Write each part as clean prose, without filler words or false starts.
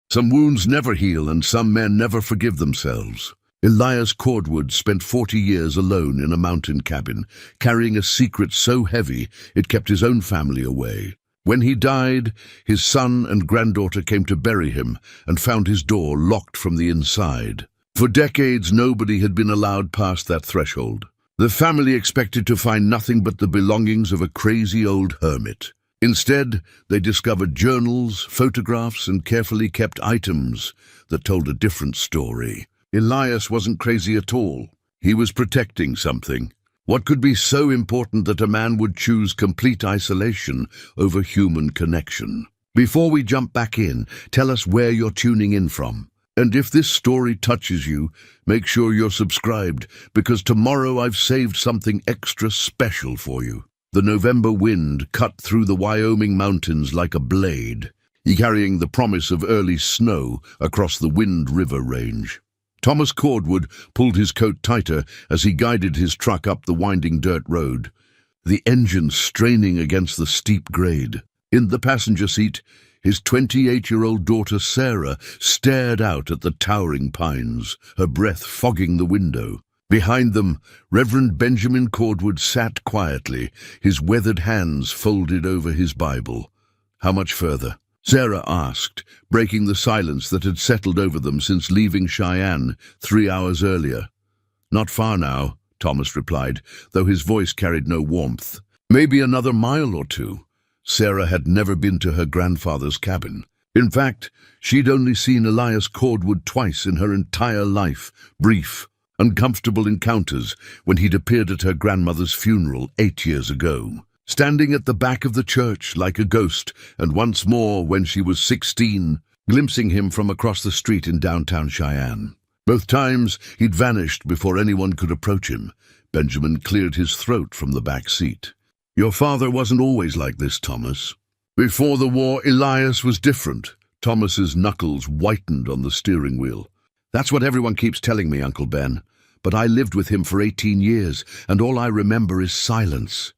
Some wounds never heal and some men never forgive themselves. Elias Cordwood spent 40 years alone in a mountain cabin, carrying a secret so heavy it kept his own family away. When he died, his son and granddaughter came to bury him and found his door locked from the inside. For decades, nobody had been allowed past that threshold. The family expected to find nothing but the belongings of a crazy old hermit. Instead, they discovered journals, photographs, and carefully kept items that told a different story. Elias wasn't crazy at all. He was protecting something. What could be so important that a man would choose complete isolation over human connection? Before we jump back in, tell us where you're tuning in from. And if this story touches you, make sure you're subscribed, because tomorrow I've saved something extra special for you. The November wind cut through the Wyoming mountains like a blade, carrying the promise of early snow across the Wind River Range. Thomas Cordwood pulled his coat tighter as he guided his truck up the winding dirt road, the engine straining against the steep grade. In the passenger seat, his 28-year-old daughter Sarah stared out at the towering pines, her breath fogging the window. Behind them, Reverend Benjamin Cordwood sat quietly, his weathered hands folded over his Bible. "How much further?" Sarah asked, breaking the silence that had settled over them since leaving Cheyenne 3 hours earlier. "Not far now," Thomas replied, though his voice carried no warmth. "Maybe another mile or two." Sarah had never been to her grandfather's cabin. In fact, she'd only seen Elias Cordwood twice in her entire life, brief, uncomfortable encounters when he'd appeared at her grandmother's funeral 8 years ago, standing at the back of the church like a ghost, and once more when she was 16, glimpsing him from across the street in downtown Cheyenne. Both times he'd vanished before anyone could approach him. Benjamin cleared his throat from the back seat. "Your father wasn't always like this, Thomas. Before the war, Elias was different." Thomas's knuckles whitened on the steering wheel. "That's what everyone keeps telling me, Uncle Ben. But I lived with him for 18 years, and all I remember is silence.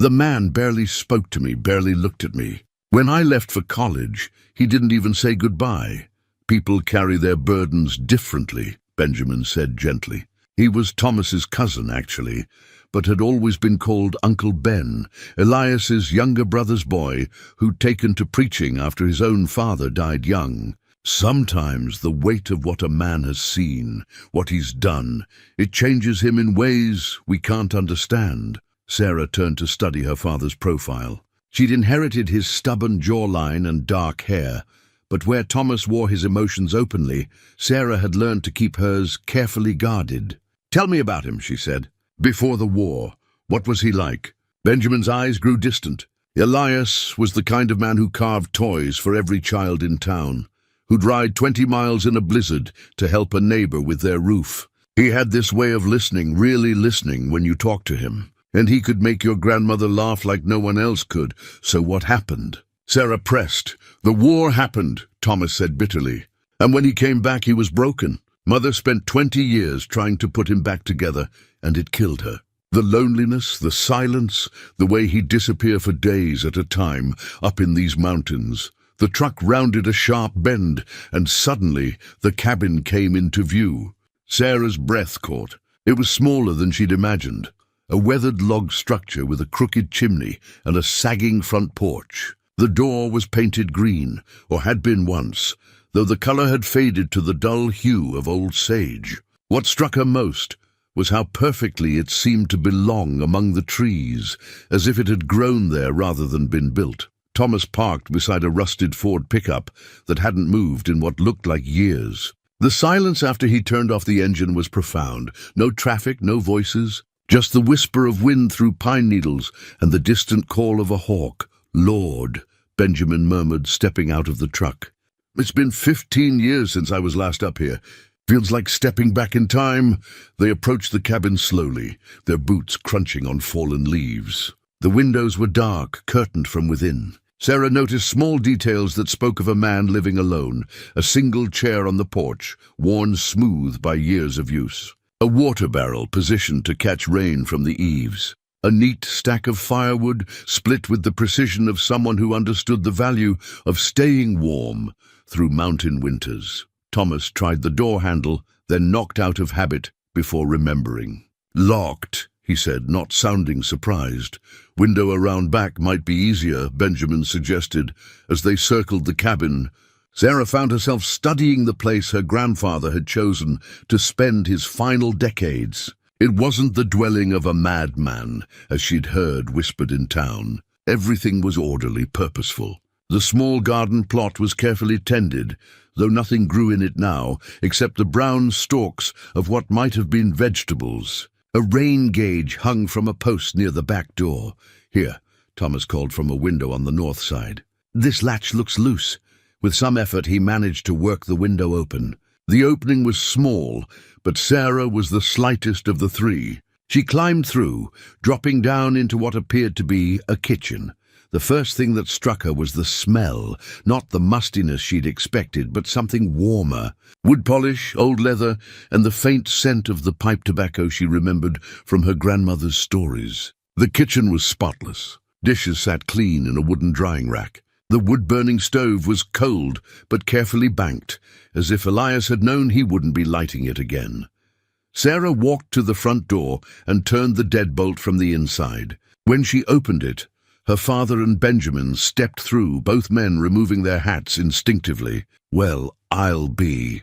The man barely spoke to me, barely looked at me. When I left for college, he didn't even say goodbye." "People carry their burdens differently," Benjamin said gently. He was Thomas's cousin, actually, but had always been called Uncle Ben, Elias's younger brother's boy, who'd taken to preaching after his own father died young. "Sometimes the weight of what a man has seen, what he's done, it changes him in ways we can't understand." Sarah turned to study her father's profile. She'd inherited his stubborn jawline and dark hair, but where Thomas wore his emotions openly, Sarah had learned to keep hers carefully guarded. "Tell me about him," she said. "Before the war, what was he like?" Benjamin's eyes grew distant. Elias was the kind of man who carved toys for every child in town, who'd ride 20 miles in a blizzard to help a neighbor with their roof. He had this way of listening, really listening when you talked to him. And he could make your grandmother laugh like no one else could. "So what happened?" Sarah pressed. "The war happened," Thomas said bitterly. "And when he came back, he was broken. Mother spent 20 years trying to put him back together, and it killed her. The loneliness, the silence, the way he'd disappear for days at a time up in these mountains. The truck rounded a sharp bend, and suddenly the cabin came into view." Sarah's breath caught. It was smaller than she'd imagined. A weathered log structure with a crooked chimney and a sagging front porch. The door was painted green, or had been once, though the color had faded to the dull hue of old sage. What struck her most was how perfectly it seemed to belong among the trees, as if it had grown there rather than been built. Thomas parked beside a rusted Ford pickup that hadn't moved in what looked like years. The silence after he turned off the engine was profound. No traffic, no voices. Just the whisper of wind through pine needles and the distant call of a hawk. "Lord," Benjamin murmured, stepping out of the truck. "It's been 15 years since I was last up here. Feels like stepping back in time." They approached the cabin slowly, their boots crunching on fallen leaves. The windows were dark, curtained from within. Sarah noticed small details that spoke of a man living alone, a single chair on the porch, worn smooth by years of use. A water barrel positioned to catch rain from the eaves. A neat stack of firewood, split with the precision of someone who understood the value of staying warm. through mountain winters. Thomas tried the door handle, then knocked out of habit before remembering. "Locked," he said, not sounding surprised. "Window around back might be easier," Benjamin suggested, as they circled the cabin. Sarah found herself studying the place her grandfather had chosen to spend his final decades. It wasn't the dwelling of a madman, as she'd heard whispered in town. Everything was orderly, purposeful. The small garden plot was carefully tended, though nothing grew in it now, except the brown stalks of what might have been vegetables. A rain gauge hung from a post near the back door. "Here," Thomas called from a window on the north side. "This latch looks loose." With some effort, he managed to work the window open. The opening was small, but Sarah was the slightest of the three. She climbed through, dropping down into what appeared to be a kitchen. The first thing that struck her was the smell, not the mustiness she'd expected, but something warmer. Wood polish, old leather, and the faint scent of the pipe tobacco she remembered from her grandmother's stories. The kitchen was spotless. Dishes sat clean in a wooden drying rack. The wood-burning stove was cold, but carefully banked, as if Elias had known he wouldn't be lighting it again. Sarah walked to the front door and turned the deadbolt from the inside. When she opened it, her father and Benjamin stepped through, both men removing their hats instinctively. "Well, I'll be,"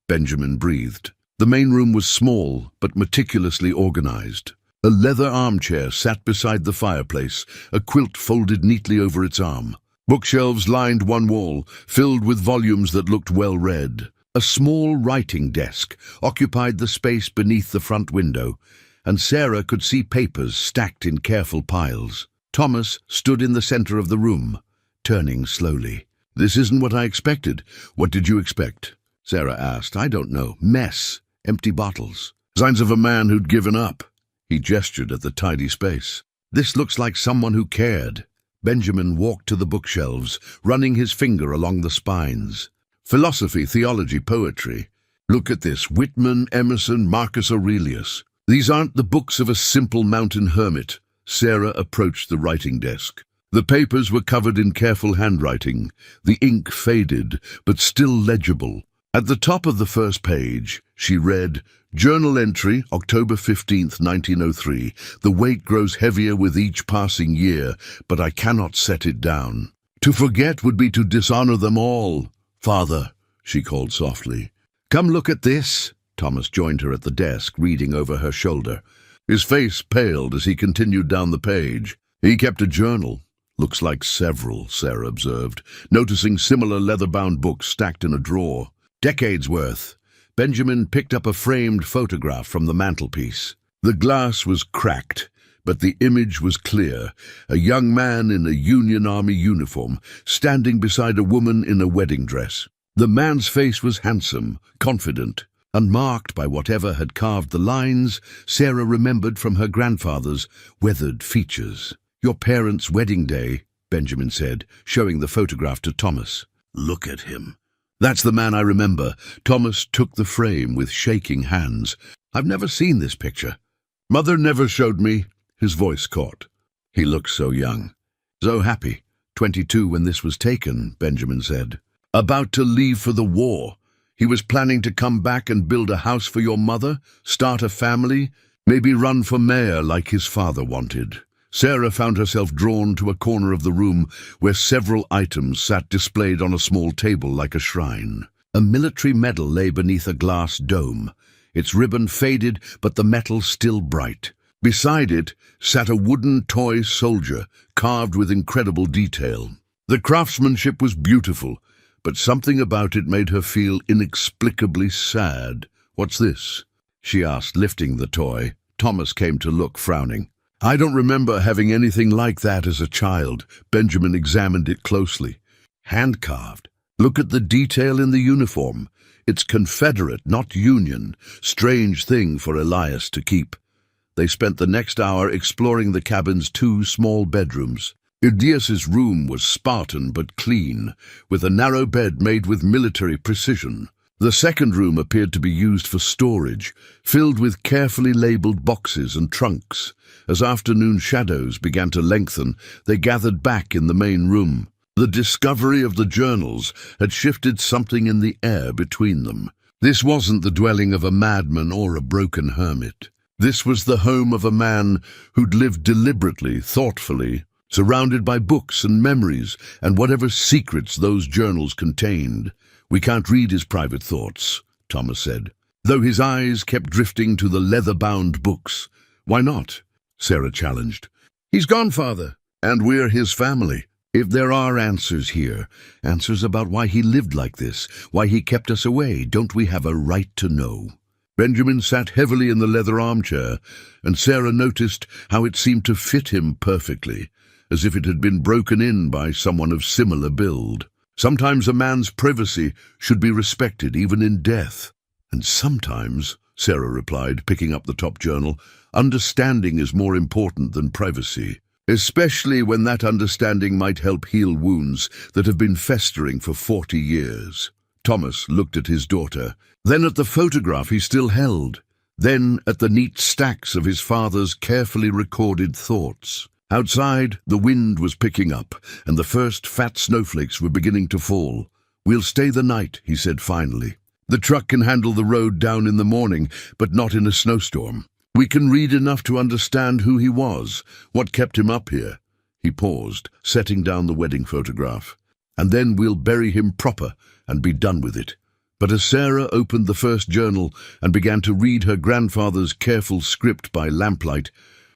Benjamin breathed. The main room was small, but meticulously organized. A leather armchair sat beside the fireplace, a quilt folded neatly over its arm. Bookshelves lined one wall, filled with volumes that looked well read. A small writing desk occupied the space beneath the front window, and Sarah could see papers stacked in careful piles. Thomas stood in the center of the room, turning slowly. "This isn't what I expected." "What did you expect?" Sarah asked. "I don't know. Mess. Empty bottles. Signs of a man who'd given up." He gestured at the tidy space. "This looks like someone who cared." Benjamin walked to the bookshelves, running his finger along the spines. Philosophy, theology, poetry. "Look at this. Whitman, Emerson, Marcus Aurelius. These aren't the books of a simple mountain hermit." Sarah approached the writing desk. The papers were covered in careful handwriting, the ink faded, but still legible. At the top of the first page, she read, "Journal entry, October 15th, 1903. The weight grows heavier with each passing year, but I cannot set it down. To forget would be to dishonor them all." "Father," she called softly. "Come look at this." Thomas joined her at the desk, reading over her shoulder. His face paled as he continued down the page. He kept a journal. "Looks like several," Sarah observed, noticing similar leather-bound books stacked in a drawer. "Decades worth." Benjamin picked up a framed photograph from the mantelpiece. The glass was cracked, but the image was clear. A young man in a Union Army uniform, standing beside a woman in a wedding dress. The man's face was handsome, confident. Unmarked by whatever had carved the lines, Sarah remembered from her grandfather's weathered features. "Your parents' wedding day," Benjamin said, showing the photograph to Thomas. "Look at him." "That's the man I remember." Thomas took the frame with shaking hands. "I've never seen this picture." "Mother never showed me." His voice caught. "He looks so young. So happy. 22 when this was taken," Benjamin said. "About to leave for the war. He was planning to come back and build a house for your mother, start a family, maybe run for mayor like his father wanted." Sarah found herself drawn to a corner of the room where several items sat displayed on a small table like a shrine. A military medal lay beneath a glass dome. Its ribbon faded, but the metal still bright. Beside it sat a wooden toy soldier, carved with incredible detail. The craftsmanship was beautiful, but something about it made her feel inexplicably sad. "What's this?" she asked, lifting the toy. Thomas came to look, frowning. "I don't remember having anything like that as a child." Benjamin examined it closely. "Hand-carved. Look at the detail in the uniform. It's Confederate, not Union. Strange thing for Elias to keep." They spent the next hour exploring the cabin's 2 small bedrooms. Elias's room was Spartan but clean, with a narrow bed made with military precision. The second room appeared to be used for storage, filled with carefully labeled boxes and trunks. As afternoon shadows began to lengthen, they gathered back in the main room. The discovery of the journals had shifted something in the air between them. This wasn't the dwelling of a madman or a broken hermit. This was the home of a man who'd lived deliberately, thoughtfully, surrounded by books and memories and whatever secrets those journals contained. "We can't read his private thoughts," Thomas said, though his eyes kept drifting to the leather-bound books. "Why not?" Sarah challenged. "He's gone, Father, and we're his family. If there are answers here, answers about why he lived like this, why he kept us away, don't we have a right to know?" Benjamin sat heavily in the leather armchair, and Sarah noticed how it seemed to fit him perfectly, as if it had been broken in by someone of similar build. Sometimes a man's privacy should be respected, even in death. "And sometimes," Sarah replied, picking up the top journal, "understanding is more important than privacy, especially when that understanding might help heal wounds that have been festering for 40 years. Thomas looked at his daughter, then at the photograph he still held, then at the neat stacks of his father's carefully recorded thoughts. Outside, the wind was picking up, and the first fat snowflakes were beginning to fall. "We'll stay the night," he said finally. "The truck can handle the road down in the morning, but not in a snowstorm. We can read enough to understand who he was, what kept him up here." He paused, setting down the wedding photograph. "And then we'll bury him proper and be done with it." But as Sarah opened the first journal and began to read her grandfather's careful script by lamplight,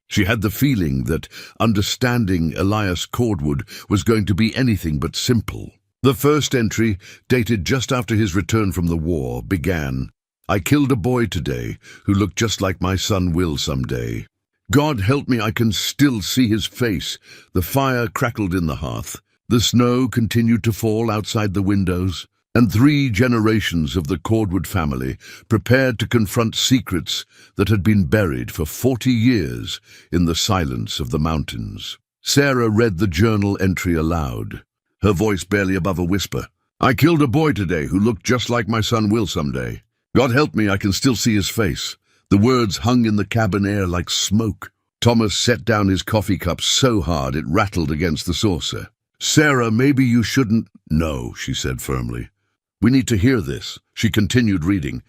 she had the feeling that understanding Elias Cordwood was going to be anything but simple. The first entry, dated just after his return from the war, began, "I killed a boy today who looked just like my son will someday. God help me, I can still see his face." The fire crackled in the hearth. The snow continued to fall outside the windows, and 3 generations of the Cordwood family prepared to confront secrets that had been buried for 40 years in the silence of the mountains. Sarah read the journal entry aloud, her voice barely above a whisper. "I killed a boy today who looked just like my son will someday. God help me, I can still see his face." The words hung in the cabin air like smoke. Thomas set down his coffee cup so hard it rattled against the saucer. "Sarah, maybe you shouldn't—" "No," she said firmly. "We need to hear this." She continued reading.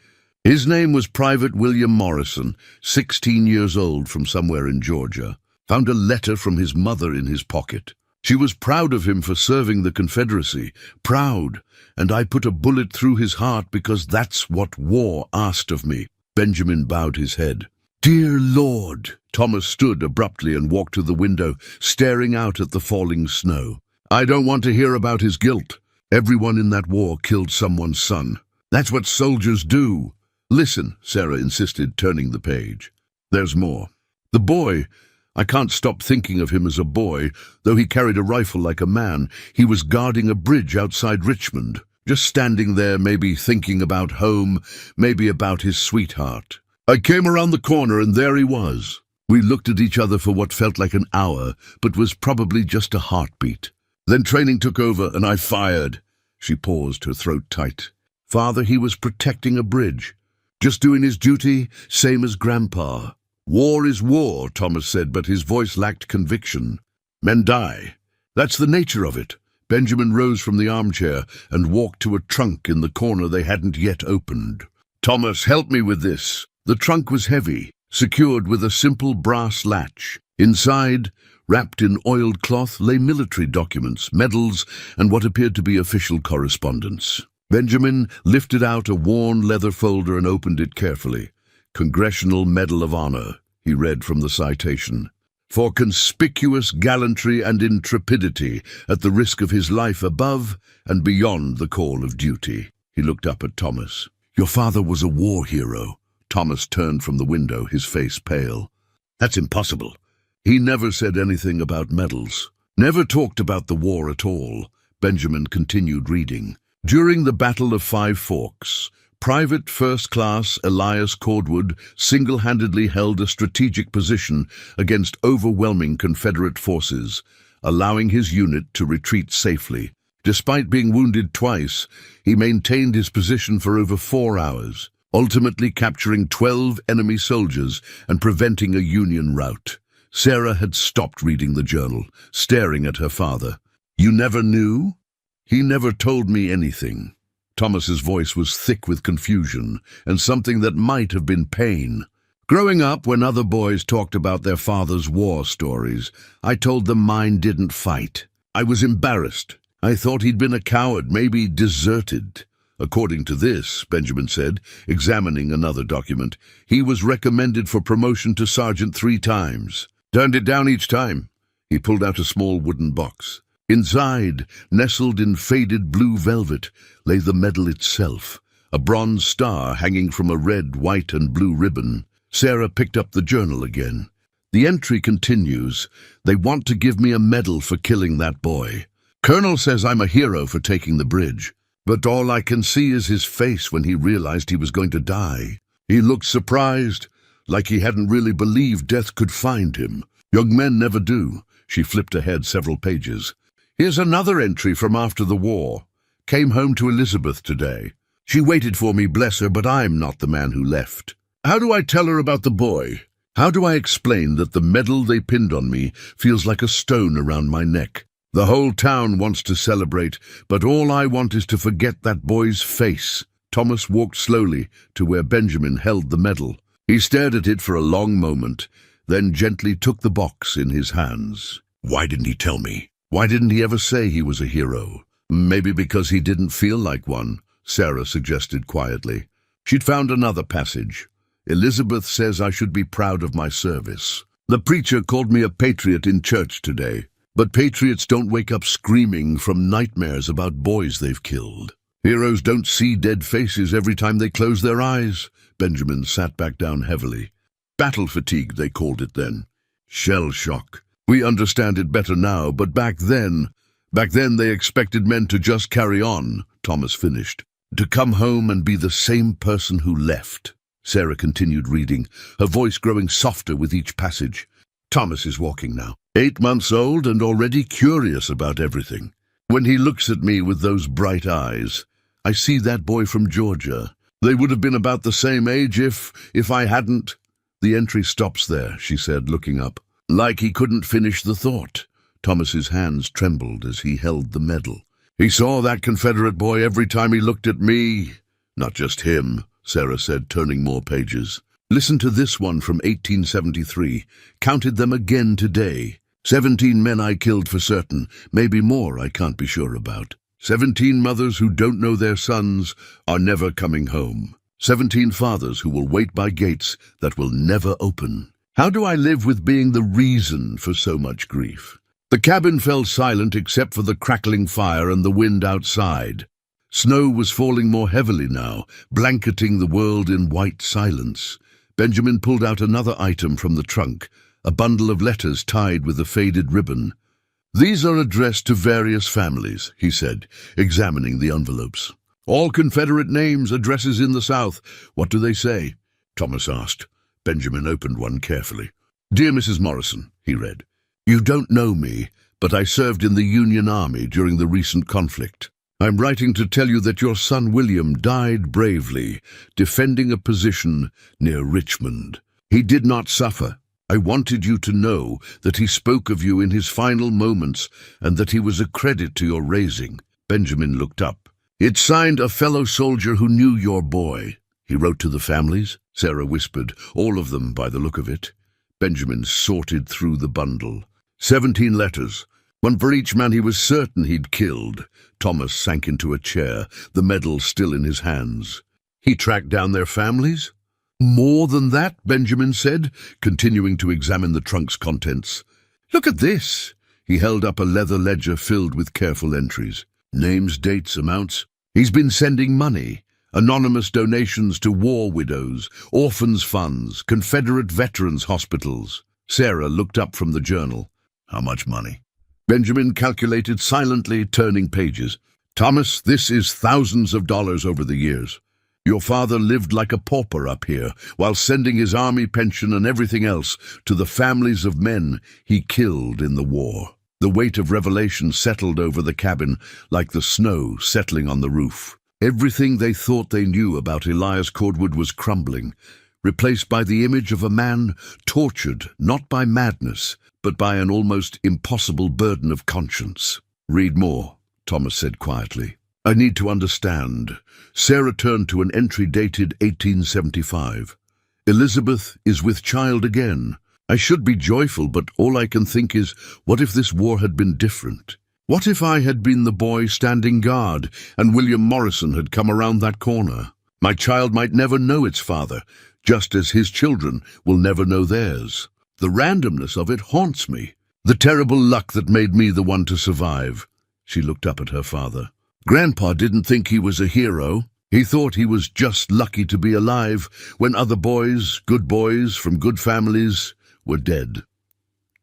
"His name was Private William Morrison, 16 years old, from somewhere in Georgia. Found a letter from his mother in his pocket. She was proud of him for serving the Confederacy. Proud. And I put a bullet through his heart because that's what war asked of me." Benjamin bowed his head. "Dear Lord!" Thomas stood abruptly and walked to the window, staring out at the falling snow. "I don't want to hear about his guilt. Everyone in that war killed someone's son. That's what soldiers do." "Listen," Sarah insisted, turning the page. "There's more. The boy, I can't stop thinking of him as a boy, though he carried a rifle like a man. He was guarding a bridge outside Richmond, just standing there, maybe thinking about home, maybe about his sweetheart. I came around the corner and there he was. We looked at each other for what felt like an hour, but was probably just a heartbeat. Then training took over and I fired." She paused, her throat tight. "Father, he was protecting a bridge. Just doing his duty, same as Grandpa." "War is war," Thomas said, but his voice lacked conviction. "Men die. That's the nature of it." Benjamin rose from the armchair and walked to a trunk in the corner they hadn't yet opened. "Thomas, help me with this." The trunk was heavy, secured with a simple brass latch. Inside, wrapped in oiled cloth, lay military documents, medals, and what appeared to be official correspondence. Benjamin lifted out a worn leather folder and opened it carefully. "Congressional Medal of Honor," he read from the citation. "For conspicuous gallantry and intrepidity at the risk of his life above and beyond the call of duty." He looked up at Thomas. "Your father was a war hero." Thomas turned from the window, his face pale. "That's impossible." "He never said anything about medals. Never talked about the war at all." Benjamin continued reading. "During the Battle of Five Forks, Private First Class Elias Cordwood single-handedly held a strategic position against overwhelming Confederate forces, allowing his unit to retreat safely. Despite being wounded twice, he maintained his position for over 4 hours, ultimately capturing 12 enemy soldiers and preventing a Union rout." Sarah had stopped reading the journal, staring at her father. You never knew? He never told me anything. Thomas's voice was thick with confusion and something that might have been pain. Growing up, when other boys talked about their father's war stories, I told them mine didn't fight. I was embarrassed. I thought he'd been a coward, maybe deserted. According to this, Benjamin said, examining another document, he was recommended for promotion to sergeant 3 times. Turned it down each time. He pulled out a small wooden box. Inside, nestled in faded blue velvet, lay the medal itself, a bronze star hanging from a red, white, and blue ribbon. Sarah picked up the journal again. The entry continues. They want to give me a medal for killing that boy. Colonel says I'm a hero for taking the bridge, but all I can see is his face when he realized he was going to die. He looked surprised, like he hadn't really believed death could find him. Young men never do. She flipped ahead several pages. Here's another entry from after the war. Came home to Elizabeth today. She waited for me, bless her, but I'm not the man who left. How do I tell her about the boy? How do I explain that the medal they pinned on me feels like a stone around my neck? The whole town wants to celebrate, but all I want is to forget that boy's face. Thomas walked slowly to where Benjamin held the medal. He stared at it for a long moment, then gently took the box in his hands. Why didn't he tell me? Why didn't he ever say he was a hero? Maybe because he didn't feel like one, Sarah suggested quietly. She'd found another passage. Elizabeth says I should be proud of my service. The preacher called me a patriot in church today. But patriots don't wake up screaming from nightmares about boys they've killed. Heroes don't see dead faces every time they close their eyes. Benjamin sat back down heavily. Battle fatigue, they called it then. Shell shock. We understand it better now, but back then they expected men to just carry on, Thomas finished. To come home and be the same person who left. Sarah continued reading, her voice growing softer with each passage. Thomas is walking now. 8 months old and already curious about everything. When he looks at me with those bright eyes, I see that boy from Georgia. They would have been about the same age if I hadn't. The entry stops there, she said, looking up. Like he couldn't finish the thought. Thomas's hands trembled as he held the medal. He saw that Confederate boy every time he looked at me. Not just him, Sarah said, turning more pages. Listen to this one from 1873. Counted them again today. 17 men I killed for certain, maybe more I can't be sure about. 17 mothers who don't know their sons are never coming home. 17 fathers who will wait by gates that will never open. How do I live with being the reason for so much grief? The cabin fell silent except for the crackling fire and the wind outside. Snow was falling more heavily now, blanketing the world in white silence. Benjamin pulled out another item from the trunk, a bundle of letters tied with a faded ribbon. These are addressed to various families, he said, examining the envelopes. All Confederate names, addresses in the South. What do they say? Thomas asked. Benjamin opened one carefully. Dear Mrs. Morrison, he read. You don't know me, but I served in the Union Army during the recent conflict. I'm writing to tell you that your son William died bravely, defending a position near Richmond. He did not suffer. I wanted you to know that he spoke of you in his final moments and that he was a credit to your raising. Benjamin looked up. It's signed a fellow soldier who knew your boy. He wrote to the families, Sarah whispered, all of them by the look of it. Benjamin sorted through the bundle. 17 letters, one for each man he was certain he'd killed. Thomas sank into a chair, the medal still in his hands. He tracked down their families? More than that, Benjamin said, continuing to examine the trunk's contents. Look at this. He held up a leather ledger filled with careful entries. Names, dates, amounts. He's been sending money. Anonymous donations to war widows, orphans' funds, Confederate veterans' hospitals. Sarah looked up from the journal. How much money? Benjamin calculated silently, turning pages. Thomas, this is thousands of dollars over the years. Your father lived like a pauper up here, while sending his army pension and everything else to the families of men he killed in the war. The weight of revelation settled over the cabin like the snow settling on the roof. Everything they thought they knew about Elias Cordwood was crumbling, replaced by the image of a man tortured not by madness, but by an almost impossible burden of conscience. Read more, Thomas said quietly. I need to understand. Sarah turned to an entry dated 1875. Elizabeth is with child again. I should be joyful, but all I can think is, what if this war had been different? What if I had been the boy standing guard and William Morrison had come around that corner? My child might never know its father, just as his children will never know theirs. The randomness of it haunts me. The terrible luck that made me the one to survive. She looked up at her father. Grandpa didn't think he was a hero. He thought he was just lucky to be alive when other boys from good families, were dead.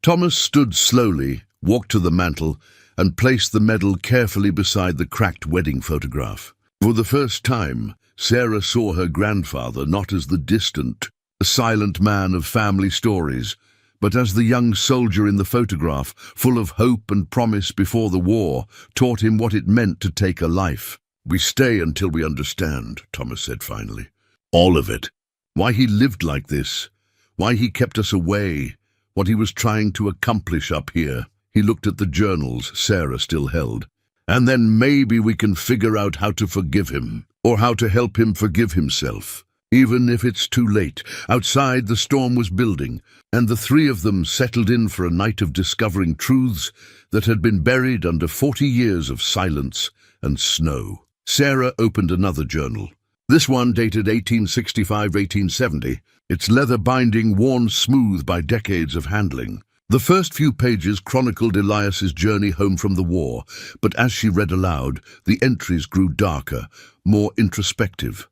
Thomas stood slowly, walked to the mantel, and placed the medal carefully beside the cracked wedding photograph. For the first time, Sarah saw her grandfather not as the distant, silent man of family stories, but as the young soldier in the photograph, full of hope and promise before the war, taught him what it meant to take a life. We stay until we understand, Thomas said finally. All of it. Why he lived like this. Why he kept us away. What he was trying to accomplish up here. He looked at the journals Sarah still held. And then maybe we can figure out how to forgive him, or how to help him forgive himself. Even if it's too late. Outside the storm was building, and the three of them settled in for a night of discovering truths that had been buried under 40 years of silence and snow. Sarah opened another journal. This one dated 1865-1870, its leather binding worn smooth by decades of handling. The first few pages chronicled Elias's journey home from the war, but as she read aloud, the entries grew darker, more introspective.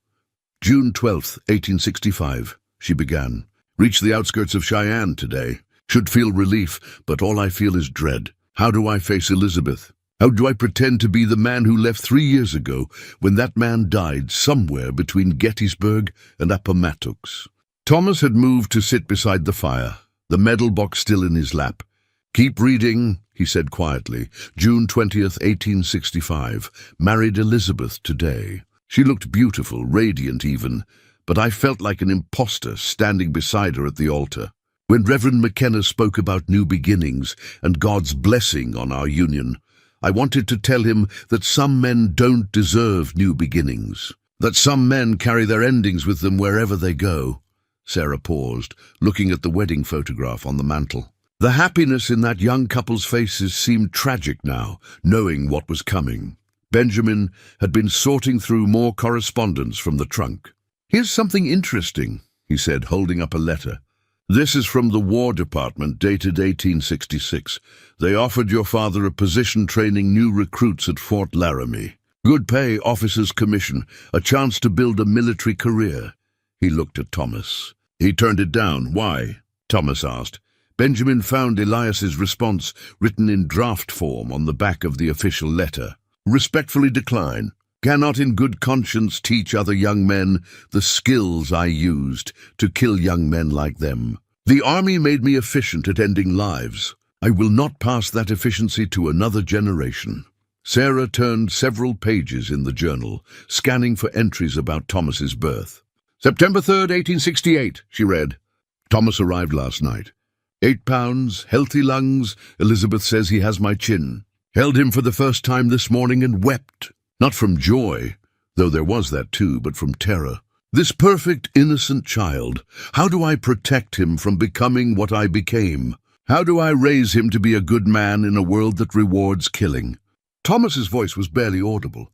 June 12th, 1865, she began. Reached the outskirts of Cheyenne today. Should feel relief, but all I feel is dread. How do I face Elizabeth? How do I pretend to be the man who left 3 years ago when that man died somewhere between Gettysburg and Appomattox? Thomas had moved to sit beside the fire, the medal box still in his lap. Keep reading, he said quietly. June 20th, 1865. Married Elizabeth today. She looked beautiful, radiant even, but I felt like an imposter standing beside her at the altar. When Reverend McKenna spoke about new beginnings and God's blessing on our union, I wanted to tell him that some men don't deserve new beginnings, that some men carry their endings with them wherever they go. Sarah paused, looking at the wedding photograph on the mantel. The happiness in that young couple's faces seemed tragic now, knowing what was coming. Benjamin had been sorting through more correspondence from the trunk. Here's something interesting, he said, holding up a letter. This is from the War Department, dated 1866. They offered your father a position training new recruits at Fort Laramie. Good pay, officer's commission, a chance to build a military career. He looked at Thomas. He turned it down. Why? Thomas asked. Benjamin found Elias's response written in draft form on the back of the official letter. Respectfully decline. Cannot in good conscience teach other young men the skills I used to kill young men like them. The army made me efficient at ending lives. I will not pass that efficiency to another generation. Sarah turned several pages in the journal, scanning for entries about Thomas's birth. September 3rd, 1868, she read. Thomas arrived last night. 8 pounds, healthy lungs. Elizabeth says he has my chin. Held him for the first time this morning and wept. Not from joy, though there was that too, but from terror. This perfect, innocent child, how do I protect him from becoming what I became? How do I raise him to be a good man in a world that rewards killing? Thomas's voice was barely audible.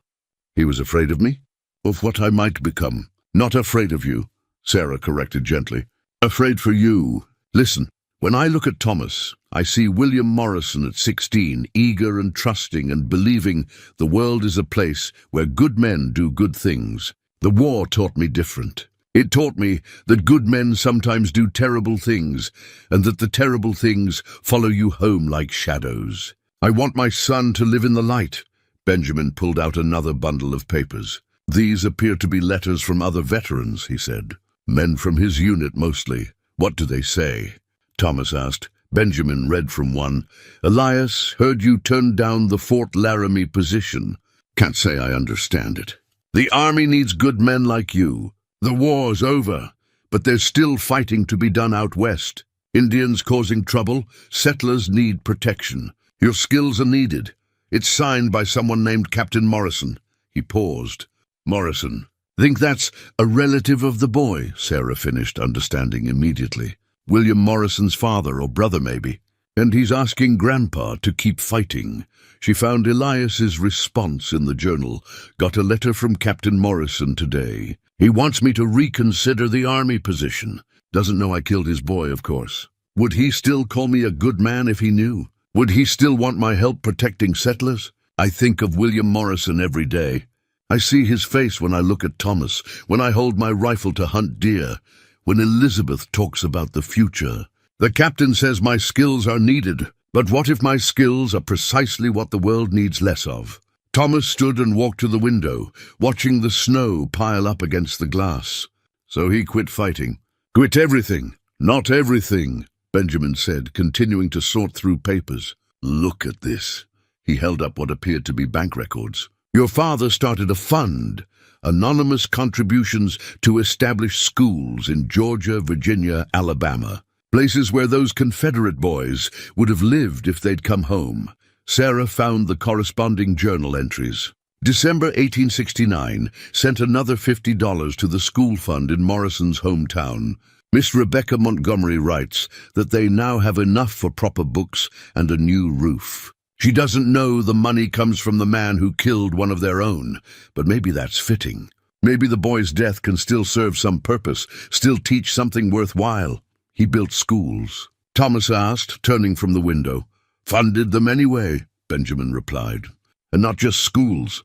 He was afraid of me? Of what I might become. Not afraid of you, Sarah corrected gently. Afraid for you. Listen, when I look at Thomas, I see William Morrison at 16, eager and trusting and believing the world is a place where good men do good things. The war taught me different. It taught me that good men sometimes do terrible things, and that the terrible things follow you home like shadows. I want my son to live in the light. Benjamin pulled out another bundle of papers. These appear to be letters from other veterans, he said. Men from his unit mostly. What do they say? Thomas asked. Benjamin read from one. Elias, heard you turned down the Fort Laramie position. Can't say I understand it. The army needs good men like you. The war's over, but there's still fighting to be done out west. Indians causing trouble, settlers need protection. Your skills are needed. It's signed by someone named Captain Morrison." He paused. "Morrison. Think that's a relative of the boy," Sarah finished, understanding immediately. "William Morrison's father or brother, maybe. And he's asking Grandpa to keep fighting." She found Elias's response in the journal. "Got a letter from Captain Morrison today. He wants me to reconsider the army position. Doesn't know I killed his boy, of course. Would he still call me a good man if he knew? Would he still want my help protecting settlers? I think of William Morrison every day. I see his face when I look at Thomas, when I hold my rifle to hunt deer, when Elizabeth talks about the future. The captain says my skills are needed, but what if my skills are precisely what the world needs less of?" Thomas stood and walked to the window, watching the snow pile up against the glass. "So he quit fighting." "Quit everything." "Not everything," Benjamin said, continuing to sort through papers. "Look at this." He held up what appeared to be bank records. "Your father started a fund, anonymous contributions to establish schools in Georgia, Virginia, Alabama, places where those Confederate boys would have lived if they'd come home." Sarah found the corresponding journal entries. December 1869 sent another $50 to the school fund in Morrison's hometown. Miss Rebecca Montgomery writes that they now have enough for proper books and a new roof. She doesn't know the money comes from the man who killed one of their own, but maybe that's fitting. Maybe the boy's death can still serve some purpose, still teach something worthwhile. He built schools. Thomas asked, turning from the window. "Funded them anyway," Benjamin replied. "And not just schools.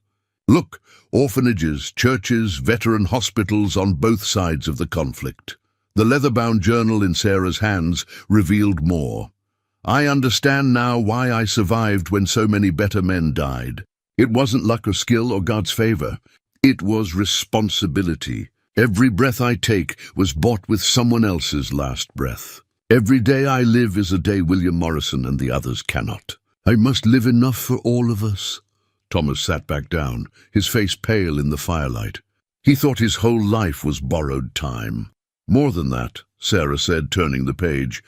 Look, orphanages, churches, veteran hospitals on both sides of the conflict." The leather-bound journal in Sarah's hands revealed more. "I understand now why I survived when so many better men died. It wasn't luck or skill or God's favor. It was responsibility. Every breath I take was bought with someone else's last breath. Every day I live is a day William Morrison and the others cannot. I must live enough for all of us." Thomas sat back down, his face pale in the firelight. He thought his whole life was borrowed time. "More than that," Sarah said, turning the page.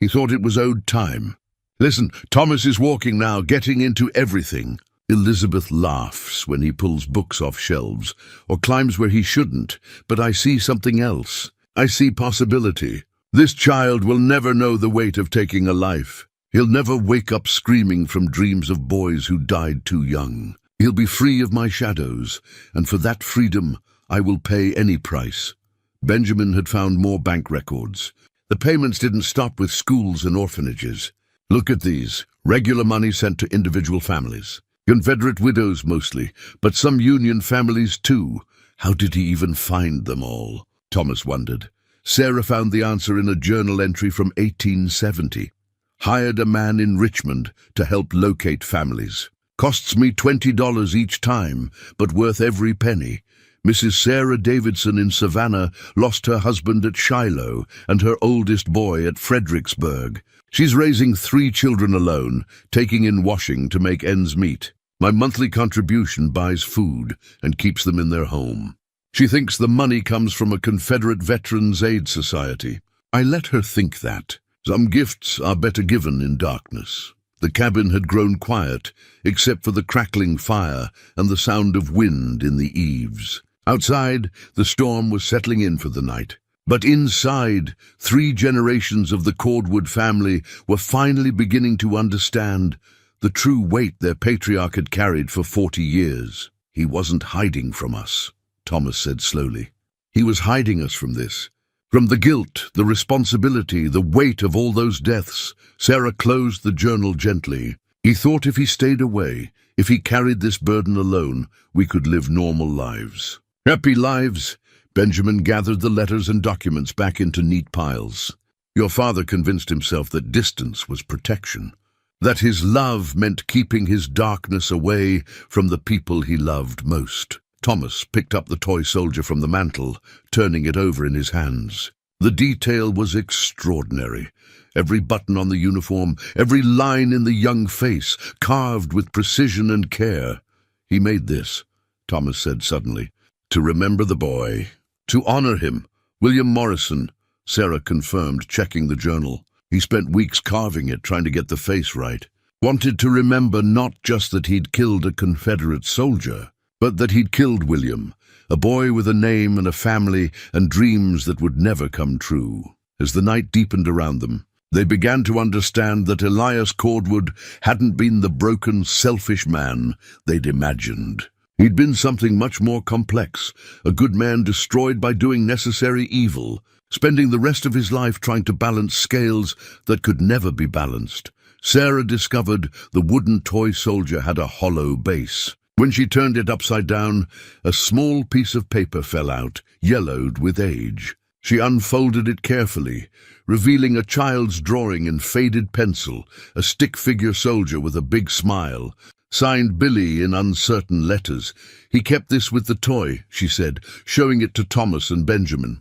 "He thought it was owed time. Listen, Thomas is walking now, getting into everything. Elizabeth laughs when he pulls books off shelves, or climbs where he shouldn't, but I see something else. I see possibility. This child will never know the weight of taking a life. He'll never wake up screaming from dreams of boys who died too young. He'll be free of my shadows, and for that freedom I will pay any price." Benjamin had found more bank records. The payments didn't stop with schools and orphanages. "Look at these, regular money sent to individual families. Confederate widows mostly, but some Union families too. How did he even find them all?" Thomas wondered. Sarah found the answer in a journal entry from 1870. "Hired a man in Richmond to help locate families. Costs me $20 each time, but worth every penny. Mrs. Sarah Davidson in Savannah lost her husband at Shiloh and her oldest boy at Fredericksburg. She's raising 3 children alone, taking in washing to make ends meet. My monthly contribution buys food and keeps them in their home. She thinks the money comes from a Confederate Veterans Aid Society. I let her think that. Some gifts are better given in darkness." The cabin had grown quiet, except for the crackling fire and the sound of wind in the eaves. Outside, the storm was settling in for the night. But inside, 3 generations of the Cordwood family were finally beginning to understand the true weight their patriarch had carried for 40 years. "He wasn't hiding from us," Thomas said slowly. "He was hiding us from this. From the guilt, the responsibility, the weight of all those deaths." Sarah closed the journal gently. "He thought if he stayed away, if he carried this burden alone, we could live normal lives." "Happy lives." Benjamin gathered the letters and documents back into neat piles. "Your father convinced himself that distance was protection, that his love meant keeping his darkness away from the people he loved most." Thomas picked up the toy soldier from the mantel, turning it over in his hands. The detail was extraordinary. Every button on the uniform, every line in the young face, carved with precision and care. "He made this," Thomas said suddenly, "to remember the boy, to honor him. William Morrison," Sarah confirmed, checking the journal. "He spent weeks carving it, trying to get the face right. wanted to remember not just that he'd killed a Confederate soldier, but that he'd killed William, a boy with a name and a family and dreams that would never come true. As the night deepened around them, they began to understand that Elias Cordwood hadn't been the broken, selfish man they'd imagined. He'd been something much more complex, a good man destroyed by doing necessary evil, spending the rest of his life trying to balance scales that could never be balanced. Sarah discovered the wooden toy soldier had a hollow base. When she turned it upside down, a small piece of paper fell out, yellowed with age. She unfolded it carefully, revealing a child's drawing in faded pencil, a stick-figure soldier with a big smile, signed Billy in uncertain letters. "He kept this with the toy," she said, showing it to Thomas and Benjamin.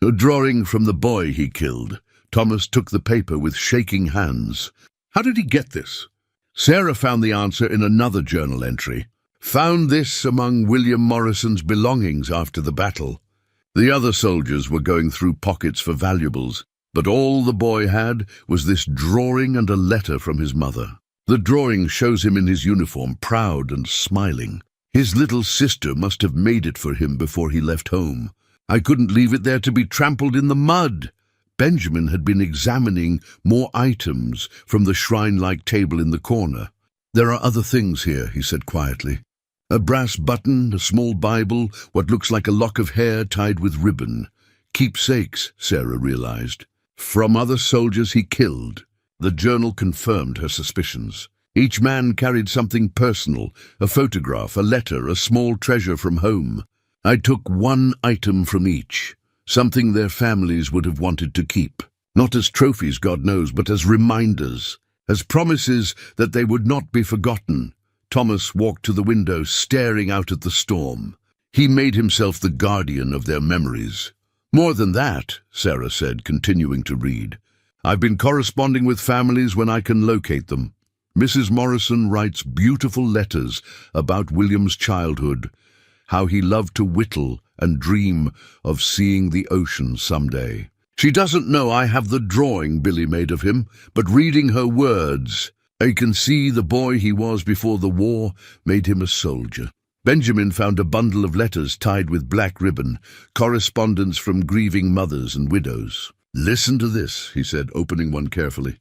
A drawing from the boy he killed. Thomas took the paper with shaking hands. How did he get this? Sarah found the answer in another journal entry. Found this among William Morrison's belongings after the battle. The other soldiers were going through pockets for valuables, but all the boy had was this drawing and a letter from his mother. The drawing shows him in his uniform, proud and smiling. His little sister must have made it for him before he left home. I couldn't leave it there to be trampled in the mud. Benjamin had been examining more items from the shrine-like table in the corner. There are other things here, he said quietly. A brass button, a small Bible, what looks like a lock of hair tied with ribbon. Keepsakes, Sarah realized. From other soldiers he killed. The journal confirmed her suspicions. Each man carried something personal, a photograph, a letter, a small treasure from home. I took one item from each, something their families would have wanted to keep. Not as trophies, God knows, but as reminders, as promises that they would not be forgotten. Thomas walked to the window, staring out at the storm. He made himself the guardian of their memories. More than that, Sarah said, continuing to read. I've been corresponding with families when I can locate them. Mrs. Morrison writes beautiful letters about William's childhood, how he loved to whittle and dream of seeing the ocean someday. She doesn't know I have the drawing Billy made of him, but reading her words, I can see the boy he was before the war made him a soldier. Benjamin found a bundle of letters tied with black ribbon, correspondence from grieving mothers and widows. Listen to this, he said, opening one carefully.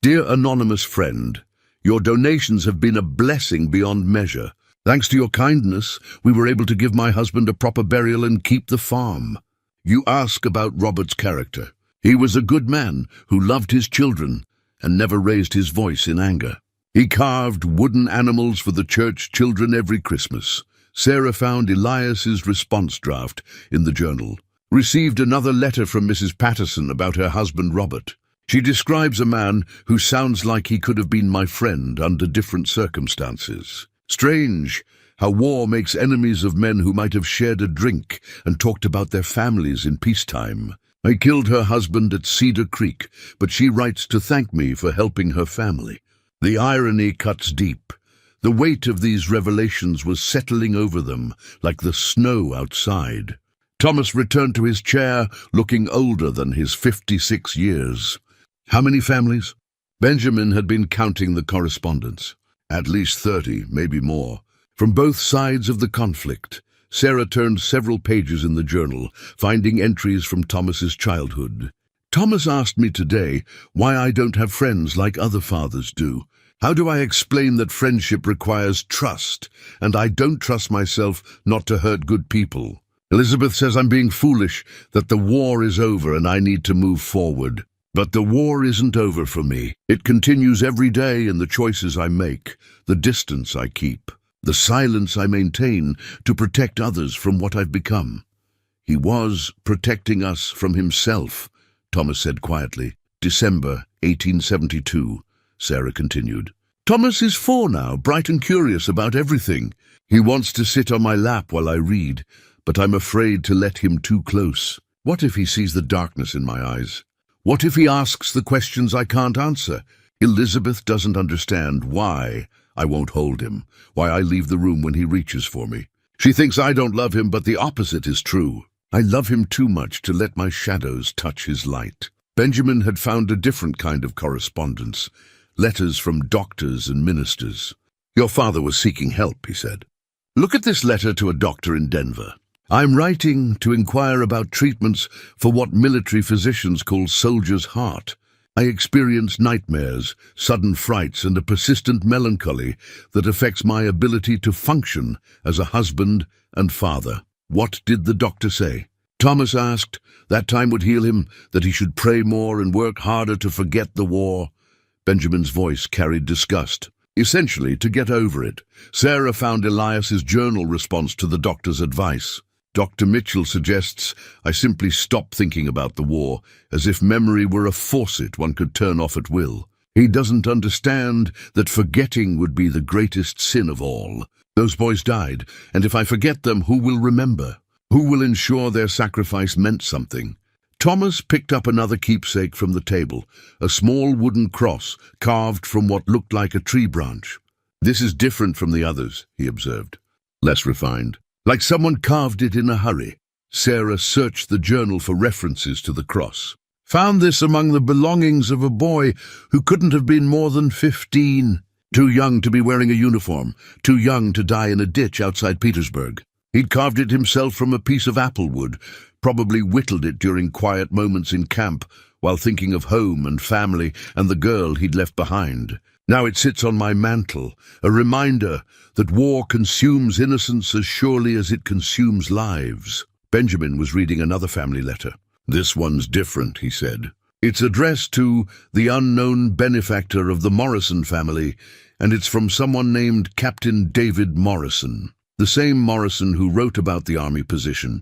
Dear anonymous friend, your donations have been a blessing beyond measure. Thanks to your kindness, we were able to give my husband a proper burial and keep the farm. You ask about Robert's character. He was a good man who loved his children and never raised his voice in anger. He carved wooden animals for the church children every Christmas. Sarah found Elias's response draft in the journal. Received another letter from Mrs. Patterson about her husband Robert. She describes a man who sounds like he could have been my friend under different circumstances. Strange how war makes enemies of men who might have shared a drink and talked about their families in peacetime. I killed her husband at Cedar Creek, but she writes to thank me for helping her family. The irony cuts deep. The weight of these revelations was settling over them like the snow outside. Thomas returned to his chair, looking older than his 56 years. How many families? Benjamin had been counting the correspondence. At least 30, maybe more. From both sides of the conflict. Sarah turned several pages in the journal, finding entries from Thomas's childhood. Thomas asked me today why I don't have friends like other fathers do. How do I explain that friendship requires trust, and I don't trust myself not to hurt good people? Elizabeth says I'm being foolish, that the war is over and I need to move forward. But the war isn't over for me. It continues every day in the choices I make, the distance I keep, the silence I maintain to protect others from what I've become. He was protecting us from himself, Thomas said quietly. December 1872, Sarah continued. Thomas is 4 now, bright and curious about everything. He wants to sit on my lap while I read, but I'm afraid to let him too close. What if he sees the darkness in my eyes? What if he asks the questions I can't answer? Elizabeth doesn't understand why I won't hold him, why I leave the room when he reaches for me. She thinks I don't love him, but the opposite is true. I love him too much to let my shadows touch his light. Benjamin had found a different kind of correspondence, letters from doctors and ministers. Your father was seeking help, he said. Look at this letter to a doctor in Denver. I'm writing to inquire about treatments for what military physicians call soldier's heart. I experience nightmares, sudden frights, and a persistent melancholy that affects my ability to function as a husband and father. What did the doctor say? Thomas asked. That time would heal him, that he should pray more and work harder to forget the war. Benjamin's voice carried disgust. Essentially, to get over it. Sarah found Elias's journal response to the doctor's advice. Dr. Mitchell suggests I simply stop thinking about the war, as if memory were a faucet one could turn off at will. He doesn't understand that forgetting would be the greatest sin of all. Those boys died, and if I forget them, who will remember? Who will ensure their sacrifice meant something? Thomas picked up another keepsake from the table, a small wooden cross carved from what looked like a tree branch. This is different from the others, he observed. Less refined. Like someone carved it in a hurry. Sarah searched the journal for references to the cross. Found this among the belongings of a boy who couldn't have been more than 15. Too young to be wearing a uniform. Too young to die in a ditch outside Petersburg. He'd carved it himself from a piece of apple wood, probably whittled it during quiet moments in camp, while thinking of home and family and the girl he'd left behind. Now it sits on my mantle, a reminder that war consumes innocence as surely as it consumes lives. Benjamin was reading another family letter. This one's different, he said. It's addressed to the unknown benefactor of the Morrison family, and it's from someone named Captain David Morrison, the same Morrison who wrote about the army position.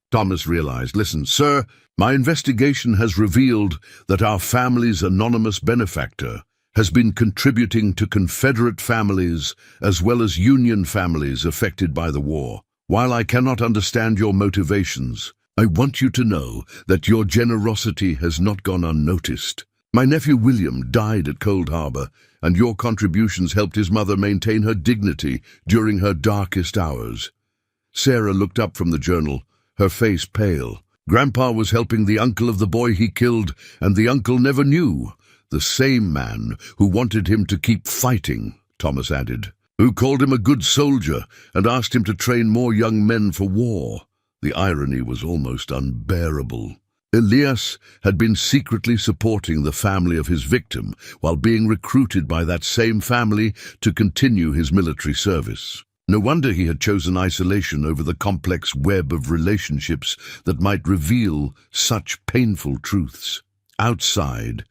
Thomas realized, listen, sir, my investigation has revealed that our family's anonymous benefactor has been contributing to Confederate families as well as Union families affected by the war. While I cannot understand your motivations, I want you to know that your generosity has not gone unnoticed. My nephew William died at Cold Harbor, and your contributions helped his mother maintain her dignity during her darkest hours. Sarah looked up from the journal, her face pale. Grandpa was helping the uncle of the boy he killed, and the uncle never knew. The same man who wanted him to keep fighting, Thomas added, who called him a good soldier and asked him to train more young men for war. The irony was almost unbearable. Elias had been secretly supporting the family of his victim while being recruited by that same family to continue his military service. No wonder he had chosen isolation over the complex web of relationships that might reveal such painful truths. Outside,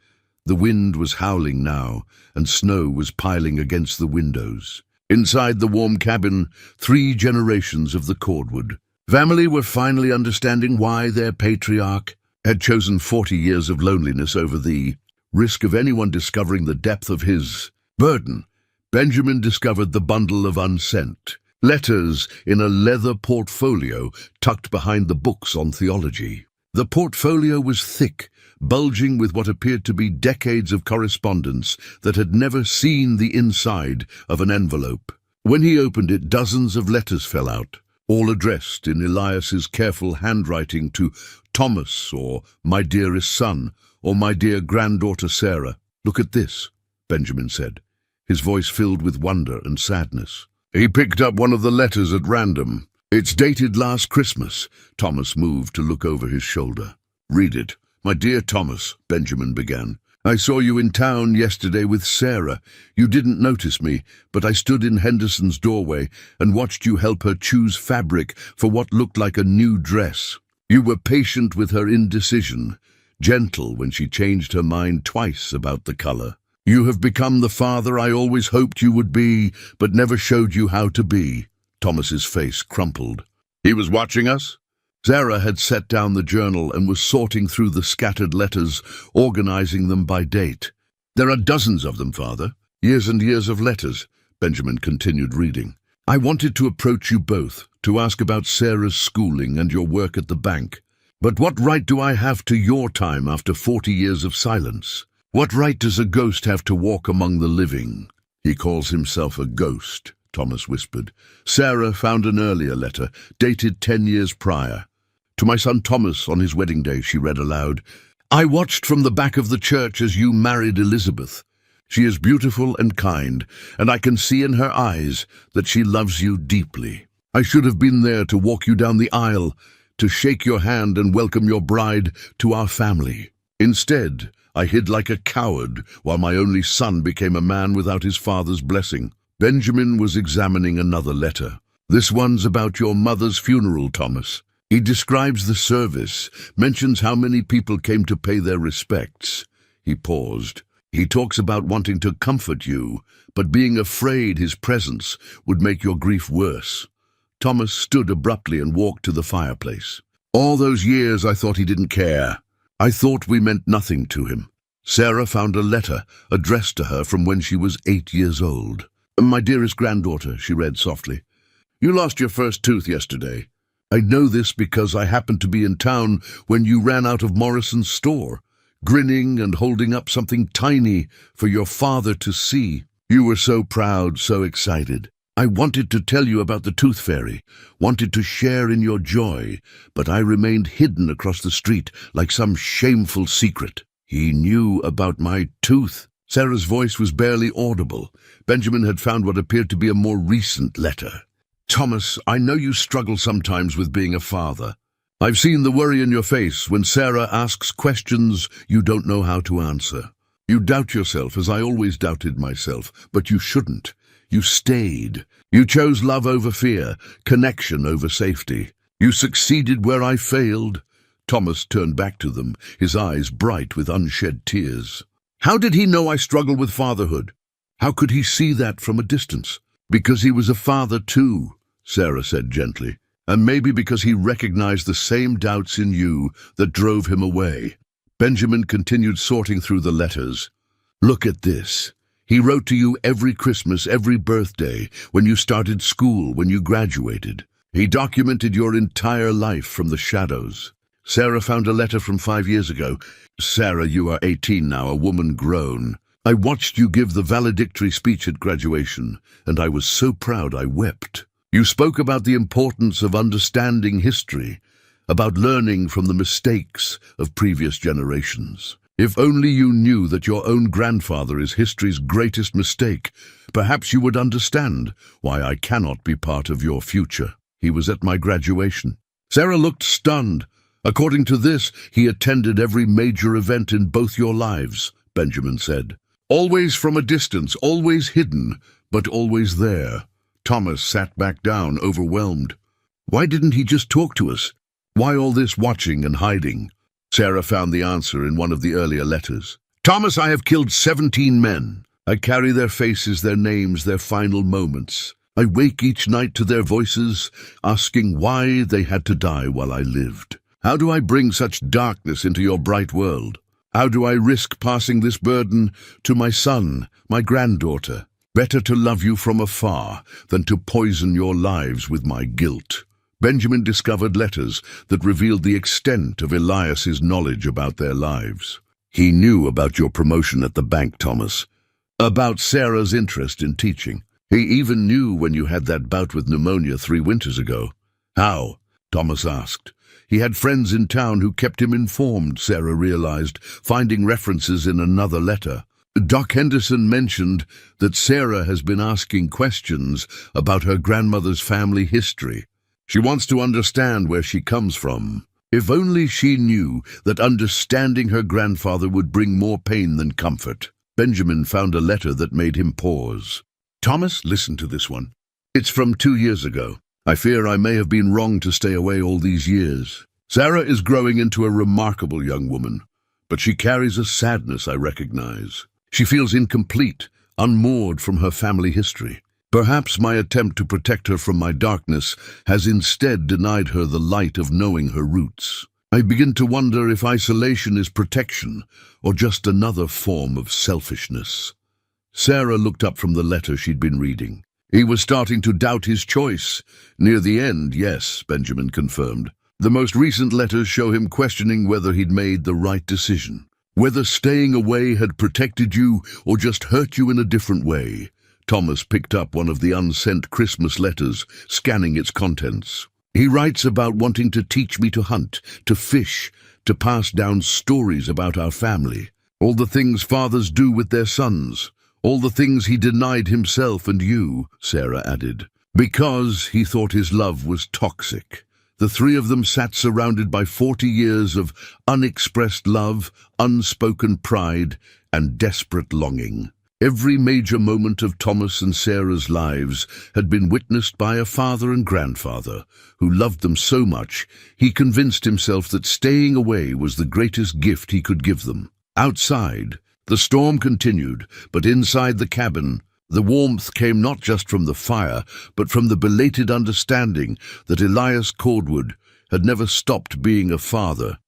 the wind was howling now, and snow was piling against the windows. Inside the warm cabin, 3 generations of the Cordwood family were finally understanding why their patriarch had chosen 40 years of loneliness over the risk of anyone discovering the depth of his burden. Benjamin discovered the bundle of unsent letters in a leather portfolio tucked behind the books on theology. The portfolio was thick, bulging with what appeared to be decades of correspondence that had never seen the inside of an envelope. When he opened it, dozens of letters fell out, all addressed in Elias's careful handwriting to Thomas, or my dearest son, or my dear granddaughter Sarah. Look at this, Benjamin said, his voice filled with wonder and sadness. He picked up one of the letters at random. It's dated last Christmas. Thomas moved to look over his shoulder. Read it. My dear Thomas, Benjamin began. I saw you in town yesterday with Sarah. You didn't notice me, but I stood in Henderson's doorway and watched you help her choose fabric for what looked like a new dress. You were patient with her indecision, gentle when she changed her mind twice about the color. You have become the father I always hoped you would be, but never showed you how to be. Thomas's face crumpled. He was watching us? Sarah had set down the journal and was sorting through the scattered letters, organizing them by date. There are dozens of them, Father. Years and years of letters, Benjamin continued reading. I wanted to approach you both, to ask about Sarah's schooling and your work at the bank. But what right do I have to your time after 40 years of silence? What right does a ghost have to walk among the living? He calls himself a ghost, Thomas whispered. Sarah found an earlier letter, dated 10 years prior. To my son Thomas on his wedding day, she read aloud. I watched from the back of the church as you married Elizabeth. She is beautiful and kind, and I can see in her eyes that she loves you deeply. I should have been there to walk you down the aisle, to shake your hand and welcome your bride to our family. Instead, I hid like a coward while my only son became a man without his father's blessing. Benjamin was examining another letter. This one's about your mother's funeral, Thomas. He describes the service, mentions how many people came to pay their respects. He paused. He talks about wanting to comfort you, but being afraid his presence would make your grief worse. Thomas stood abruptly and walked to the fireplace. All those years I thought he didn't care. I thought we meant nothing to him. Sarah found a letter addressed to her from when she was 8 years old. "My dearest granddaughter," she read softly. "You lost your first tooth yesterday. I know this because I happened to be in town when you ran out of Morrison's store, grinning and holding up something tiny for your father to see. You were so proud, so excited. I wanted to tell you about the tooth fairy, wanted to share in your joy, but I remained hidden across the street like some shameful secret. He knew about my tooth." Sarah's voice was barely audible. Benjamin had found what appeared to be a more recent letter. "Thomas, I know you struggle sometimes with being a father. I've seen the worry in your face when Sarah asks questions you don't know how to answer. You doubt yourself, as I always doubted myself, but you shouldn't. You stayed. You chose love over fear, connection over safety. You succeeded where I failed." Thomas turned back to them, his eyes bright with unshed tears. How did he know I struggle with fatherhood? How could he see that from a distance? "Because he was a father too," Sarah said gently. "And maybe because he recognized the same doubts in you that drove him away." Benjamin continued sorting through the letters. "Look at this. He wrote to you every Christmas, every birthday, when you started school, when you graduated. He documented your entire life from the shadows." Sarah found a letter from 5 years ago. "Sarah, you are 18 now, a woman grown. I watched you give the valedictory speech at graduation, and I was so proud I wept. You spoke about the importance of understanding history, about learning from the mistakes of previous generations. If only you knew that your own grandfather is history's greatest mistake, perhaps you would understand why I cannot be part of your future. He was at my graduation." Sarah looked stunned. "According to this, he attended every major event in both your lives," Benjamin said. "Always from a distance, always hidden, but always there." Thomas sat back down, overwhelmed. Why didn't he just talk to us? Why all this watching and hiding? Sarah found the answer in one of the earlier letters. "Thomas, I have killed 17 men. I carry their faces, their names, their final moments. I wake each night to their voices, asking why they had to die while I lived. How do I bring such darkness into your bright world? How do I risk passing this burden to my son, my granddaughter? Better to love you from afar than to poison your lives with my guilt." Benjamin discovered letters that revealed the extent of Elias's knowledge about their lives. He knew about your promotion at the bank, Thomas, about Sarah's interest in teaching. He even knew when you had that bout with pneumonia 3 winters ago. "How?" Thomas asked. He had friends in town who kept him informed, Sarah realized, finding references in another letter. Doc Henderson mentioned that Sarah has been asking questions about her grandmother's family history. She wants to understand where she comes from. If only she knew that understanding her grandfather would bring more pain than comfort. Benjamin found a letter that made him pause. "Thomas, listen to this one. It's from 2 years ago. I fear I may have been wrong to stay away all these years. Sarah is growing into a remarkable young woman, but she carries a sadness I recognize. She feels incomplete, unmoored from her family history. Perhaps my attempt to protect her from my darkness has instead denied her the light of knowing her roots. I begin to wonder if isolation is protection or just another form of selfishness." Sarah looked up from the letter she'd been reading. He was starting to doubt his choice. Near the end, yes, Benjamin confirmed. The most recent letters show him questioning whether he'd made the right decision. Whether staying away had protected you or just hurt you in a different way. Thomas picked up one of the unsent Christmas letters, scanning its contents. He writes about wanting to teach me to hunt, to fish, to pass down stories about our family. All the things fathers do with their sons. All the things he denied himself and you, Sarah added. Because he thought his love was toxic. The three of them sat surrounded by 40 years of unexpressed love, unspoken pride, and desperate longing. Every major moment of Thomas and Sarah's lives had been witnessed by a father and grandfather who loved them so much he convinced himself that staying away was the greatest gift he could give them. Outside, the storm continued, but inside the cabin, the warmth came not just from the fire, but from the belated understanding that Elias Cordwood had never stopped being a father.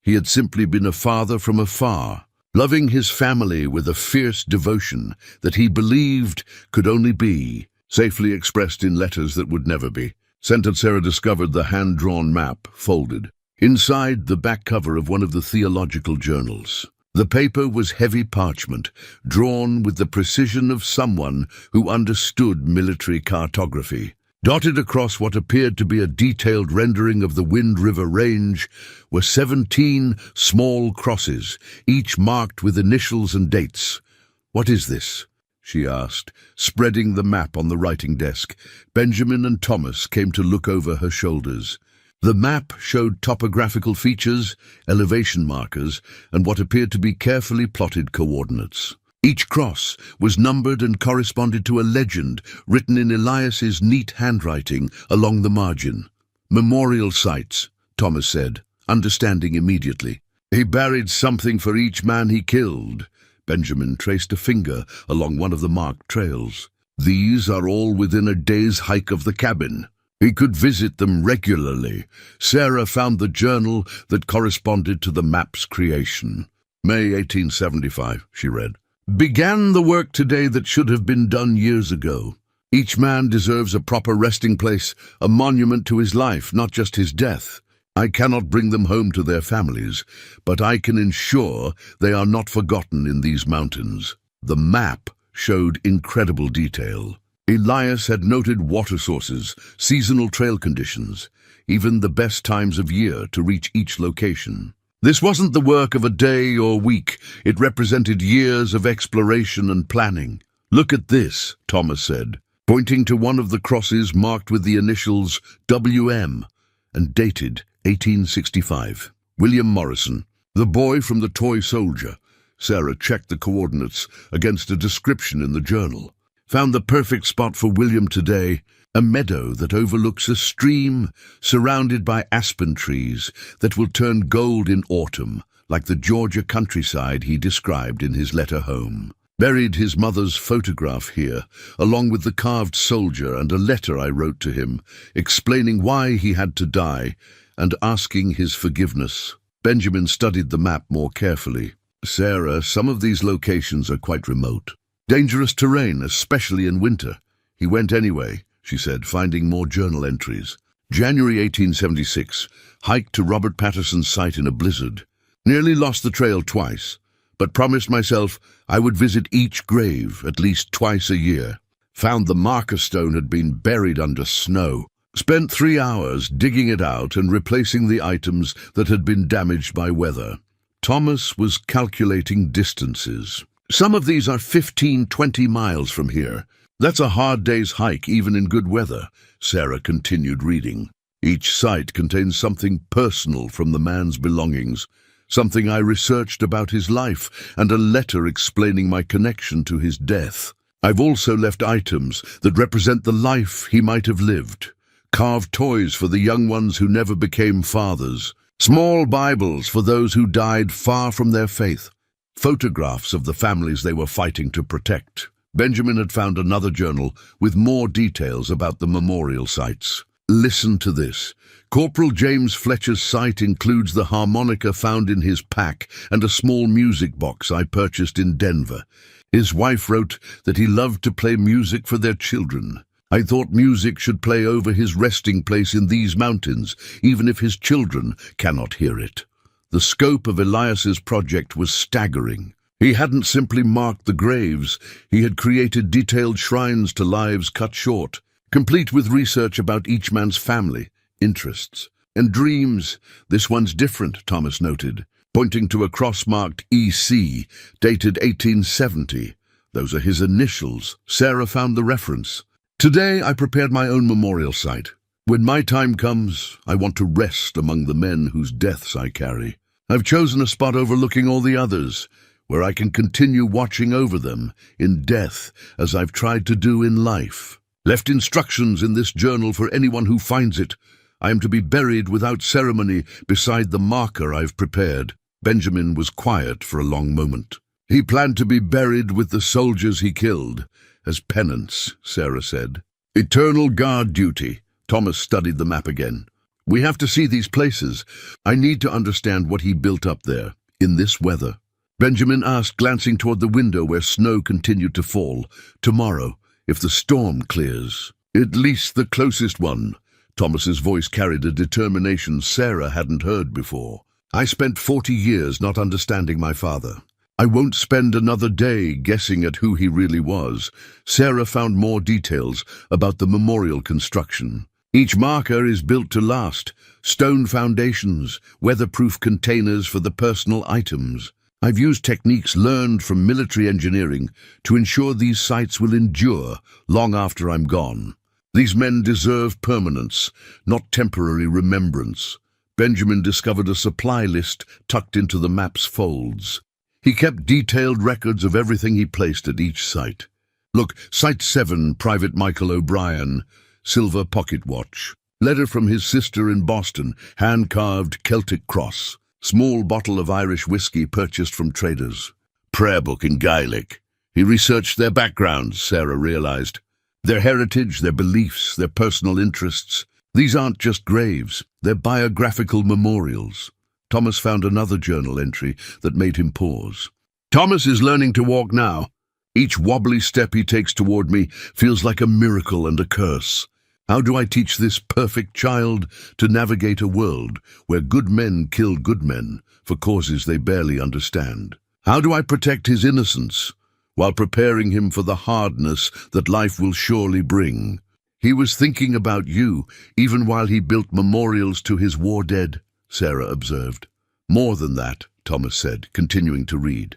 He had simply been a father from afar, loving his family with a fierce devotion that he believed could only be, safely expressed in letters that would never be. Sent and Sarah discovered the hand-drawn map, folded. Inside, the back cover of one of the theological journals. The paper was heavy parchment, drawn with the precision of someone who understood military cartography. Dotted across what appeared to be a detailed rendering of the Wind River Range were 17 small crosses, each marked with initials and dates. "What is this?" she asked, spreading the map on the writing desk. Benjamin and Thomas came to look over her shoulders. The map showed topographical features, elevation markers, and what appeared to be carefully plotted coordinates. Each cross was numbered and corresponded to a legend written in Elias's neat handwriting along the margin. "Memorial sites," Thomas said, understanding immediately. "He buried something for each man he killed." Benjamin traced a finger along one of the marked trails. "These are all within a day's hike of the cabin." He could visit them regularly. Sarah found the journal that corresponded to the map's creation. "May 1875, she read. "Began the work today that should have been done years ago. Each man deserves a proper resting place, a monument to his life, not just his death. I cannot bring them home to their families, but I can ensure they are not forgotten in these mountains." The map showed incredible detail. Elias had noted water sources, seasonal trail conditions, even the best times of year to reach each location. This wasn't the work of a day or week. It represented years of exploration and planning. "Look at this," Thomas said, pointing to one of the crosses marked with the initials WM and dated 1865. "William Morrison, the boy from the toy soldier." Sarah checked the coordinates against a description in the journal. "Found the perfect spot for William today, a meadow that overlooks a stream surrounded by aspen trees that will turn gold in autumn, like the Georgia countryside he described in his letter home. Buried his mother's photograph here, along with the carved soldier and a letter I wrote to him, explaining why he had to die and asking his forgiveness." Benjamin studied the map more carefully. "Sarah, some of these locations are quite remote. Dangerous terrain, especially in winter. He went anyway," she said, finding more journal entries. "January 1876, hiked to Robert Patterson's site in a blizzard. Nearly lost the trail twice, but promised myself I would visit each grave at least twice a year. Found the marker stone had been buried under snow. Spent 3 hours digging it out and replacing the items that had been damaged by weather." Thomas was calculating distances. "Some of these are 15-20 miles from here. That's a hard day's hike even in good weather," Sarah continued reading. "Each site contains something personal from the man's belongings, something I researched about his life, and a letter explaining my connection to his death. I've also left items that represent the life he might have lived. Carved toys for the young ones who never became fathers. Small Bibles for those who died far from their faith. Photographs of the families they were fighting to protect." Benjamin had found another journal with more details about the memorial sites. "Listen to this. Corporal James Fletcher's site includes the harmonica found in his pack and a small music box I purchased in Denver. His wife wrote that he loved to play music for their children. I thought music should play over his resting place in these mountains, even if his children cannot hear it." The scope of Elias's project was staggering. He hadn't simply marked the graves, he had created detailed shrines to lives cut short, complete with research about each man's family, interests, and dreams. "This one's different," Thomas noted, pointing to a cross marked EC, dated 1870. Those are his initials. Sarah found the reference. Today I prepared my own memorial site. When my time comes, I want to rest among the men whose deaths I carry. I've chosen a spot overlooking all the others, where I can continue watching over them in death as I've tried to do in life. Left instructions in this journal for anyone who finds it. I am to be buried without ceremony beside the marker I've prepared. Benjamin was quiet for a long moment. He planned to be buried with the soldiers he killed, as penance, Sarah said. Eternal guard duty. Thomas studied the map again. We have to see these places. I need to understand what he built up there, in this weather. Benjamin asked, glancing toward the window where snow continued to fall. Tomorrow, if the storm clears. At least the closest one. Thomas's voice carried a determination Sarah hadn't heard before. I spent 40 years not understanding my father. I won't spend another day guessing at who he really was. Sarah found more details about the memorial construction. Each marker is built to last. Stone foundations, weatherproof containers for the personal items. I've used techniques learned from military engineering to ensure these sites will endure long after I'm gone. These men deserve permanence, not temporary remembrance. Benjamin discovered a supply list tucked into the map's folds. He kept detailed records of everything he placed at each site. Look, Site 7, Private Michael O'Brien, silver pocket watch. Letter from his sister in Boston, hand-carved Celtic cross. Small bottle of Irish whiskey purchased from traders. Prayer book in Gaelic. He researched their backgrounds, Sarah realized. Their heritage, their beliefs, their personal interests. These aren't just graves, they're biographical memorials. Thomas found another journal entry that made him pause. Thomas is learning to walk now. Each wobbly step he takes toward me feels like a miracle and a curse. How do I teach this perfect child to navigate a world where good men kill good men for causes they barely understand? How do I protect his innocence while preparing him for the hardness that life will surely bring? He was thinking about you even while he built memorials to his war dead, Sarah observed. More than that, Thomas said, continuing to read.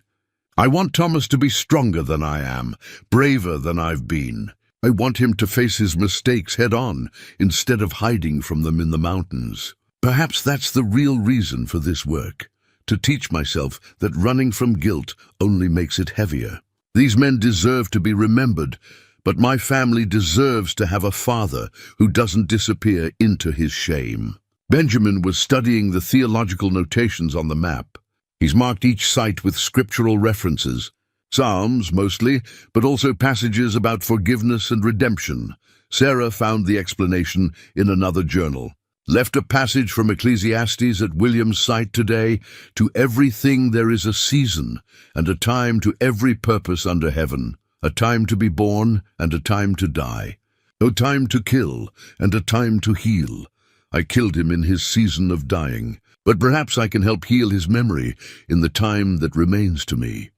I want Thomas to be stronger than I am, braver than I've been. I want him to face his mistakes head-on, instead of hiding from them in the mountains. Perhaps that's the real reason for this work, to teach myself that running from guilt only makes it heavier. These men deserve to be remembered, but my family deserves to have a father who doesn't disappear into his shame. Benjamin was studying the theological notations on the map. He's marked each site with scriptural references. Psalms, mostly, but also passages about forgiveness and redemption. Sarah found the explanation in another journal. Left a passage from Ecclesiastes at William's site today. To everything there is a season, and a time to every purpose under heaven. A time to be born, and a time to die. A time to kill, and a time to heal. I killed him in his season of dying, but perhaps I can help heal his memory in the time that remains to me.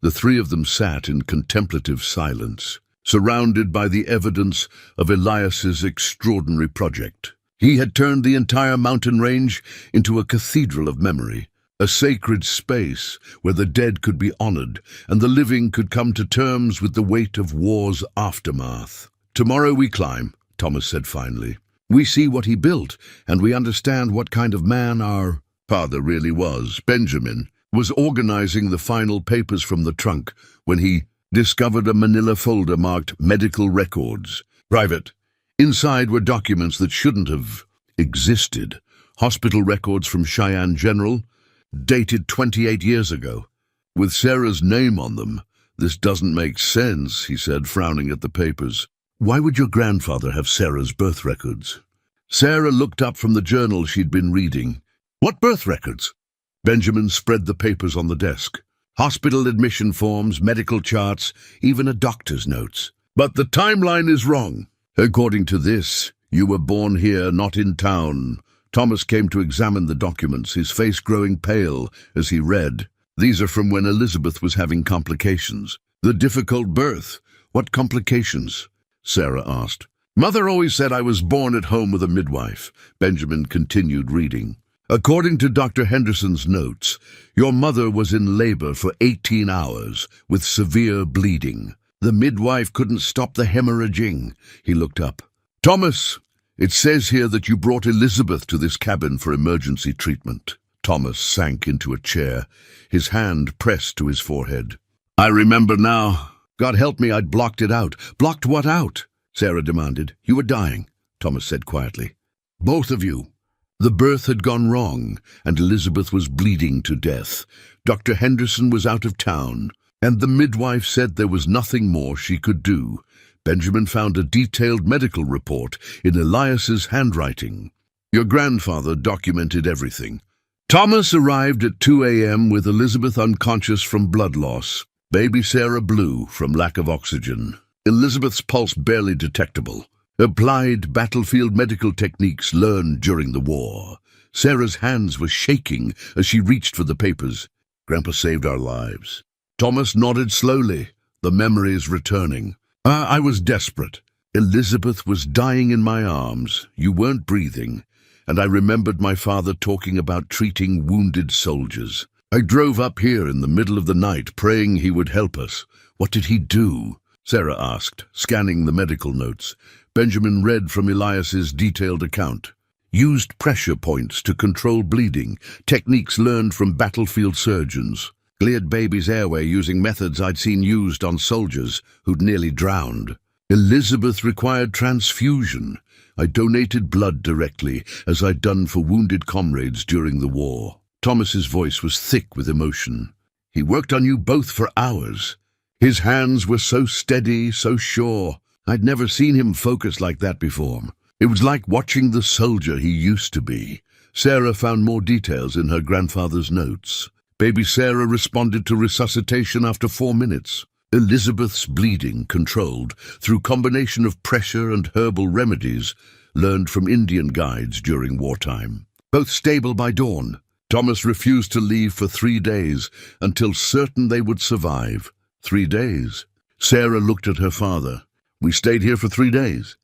The three of them sat in contemplative silence, surrounded by the evidence of Elias's extraordinary project. He had turned the entire mountain range into a cathedral of memory, a sacred space where the dead could be honored and the living could come to terms with the weight of war's aftermath. Tomorrow we climb, Thomas said finally. We see what he built, and we understand what kind of man our father really was. Benjamin was organizing the final papers from the trunk when he discovered a manila folder marked Medical Records. Private. Inside were documents that shouldn't have existed. Hospital records from Cheyenne General, dated 28 years ago, with Sarah's name on them. This doesn't make sense, he said, frowning at the papers. Why would your grandfather have Sarah's birth records? Sarah looked up from the journal she'd been reading. What birth records? Benjamin spread the papers on the desk. Hospital admission forms, medical charts, even a doctor's notes. But the timeline is wrong. According to this, you were born here, not in town. Thomas came to examine the documents, his face growing pale as he read. These are from when Elizabeth was having complications. The difficult birth. What complications? Sarah asked. Mother always said I was born at home with a midwife. Benjamin continued reading. According to Dr. Henderson's notes, your mother was in labor for 18 hours with severe bleeding. The midwife couldn't stop the hemorrhaging. He looked up. Thomas, it says here that you brought Elizabeth to this cabin for emergency treatment. Thomas sank into a chair, his hand pressed to his forehead. I remember now. God help me, I'd blocked it out. Blocked what out? Sarah demanded. You were dying, Thomas said quietly. Both of you. The birth had gone wrong, and Elizabeth was bleeding to death. Dr. Henderson was out of town, and the midwife said there was nothing more she could do. Benjamin found a detailed medical report in Elias's handwriting. Your grandfather documented everything. Thomas arrived at 2 a.m. with Elizabeth unconscious from blood loss. Baby Sarah blue from lack of oxygen. Elizabeth's pulse barely detectable. Applied battlefield medical techniques learned during the war. Sarah's hands were shaking as she reached for the papers. Grandpa saved our lives. Thomas nodded slowly, the memories returning. I was desperate. Elizabeth was dying in my arms. You weren't breathing. And I remembered my father talking about treating wounded soldiers. I drove up here in the middle of the night, praying he would help us. What did he do? Sarah asked, scanning the medical notes. Benjamin read from Elias's detailed account. Used pressure points to control bleeding, techniques learned from battlefield surgeons. Cleared baby's airway using methods I'd seen used on soldiers who'd nearly drowned. Elizabeth required transfusion. I donated blood directly, as I'd done for wounded comrades during the war. Thomas's voice was thick with emotion. He worked on you both for hours. His hands were so steady, so sure. I'd never seen him focus like that before. It was like watching the soldier he used to be. Sarah found more details in her grandfather's notes. Baby Sarah responded to resuscitation after 4 minutes. Elizabeth's bleeding controlled through combination of pressure and herbal remedies learned from Indian guides during wartime. Both stable by dawn. Thomas refused to leave for 3 days until certain they would survive. 3 days. Sarah looked at her father. We stayed here for 3 days.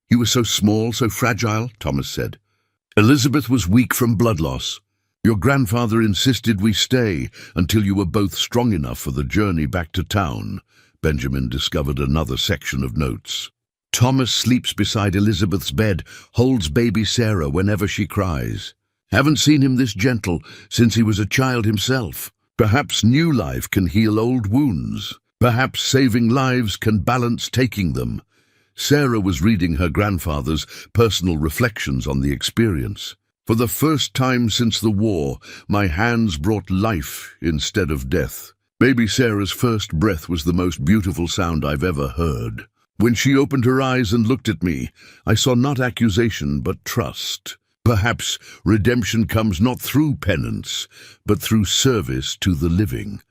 You were so small, so fragile, Thomas said. Elizabeth was weak from blood loss. Your grandfather insisted we stay until you were both strong enough for the journey back to town. Benjamin discovered another section of notes. Thomas sleeps beside Elizabeth's bed, holds baby Sarah whenever she cries. Haven't seen him this gentle since he was a child himself. Perhaps new life can heal old wounds. Perhaps saving lives can balance taking them. Sarah was reading her grandfather's personal reflections on the experience. For the first time since the war, my hands brought life instead of death. Baby Sarah's first breath was the most beautiful sound I've ever heard. When she opened her eyes and looked at me, I saw not accusation but trust. Perhaps redemption comes not through penance, but through service to the living.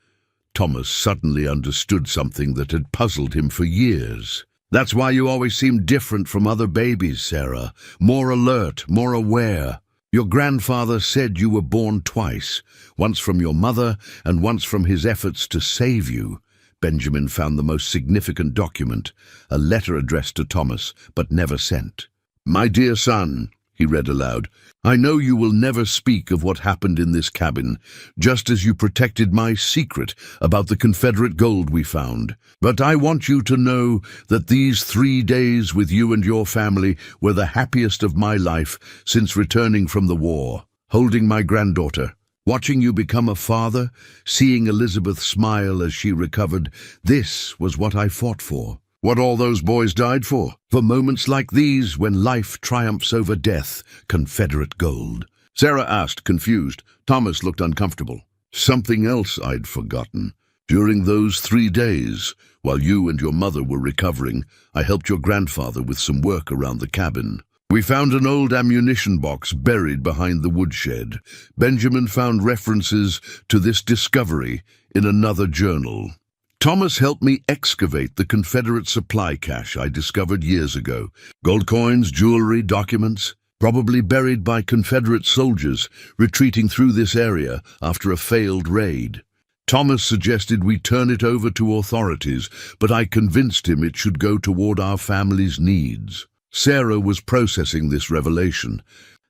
Thomas suddenly understood something that had puzzled him for years. That's why you always seem different from other babies, Sarah. More alert, more aware. Your grandfather said you were born twice, once from your mother and once from his efforts to save you. Benjamin found the most significant document, a letter addressed to Thomas, but never sent. My dear son, he read aloud, I know you will never speak of what happened in this cabin, just as you protected my secret about the Confederate gold we found. But I want you to know that these 3 days with you and your family were the happiest of my life since returning from the war. Holding my granddaughter, watching you become a father, seeing Elizabeth smile as she recovered, this was what I fought for. What all those boys died for moments like these when life triumphs over death, Confederate gold. Sarah asked, confused. Thomas looked uncomfortable. Something else I'd forgotten. During those 3 days, while you and your mother were recovering, I helped your grandfather with some work around the cabin. We found an old ammunition box buried behind the woodshed. Benjamin found references to this discovery in another journal. Thomas helped me excavate the Confederate supply cache I discovered years ago. Gold coins, jewelry, documents, probably buried by Confederate soldiers retreating through this area after a failed raid. Thomas suggested we turn it over to authorities, but I convinced him it should go toward our family's needs. Sarah was processing this revelation.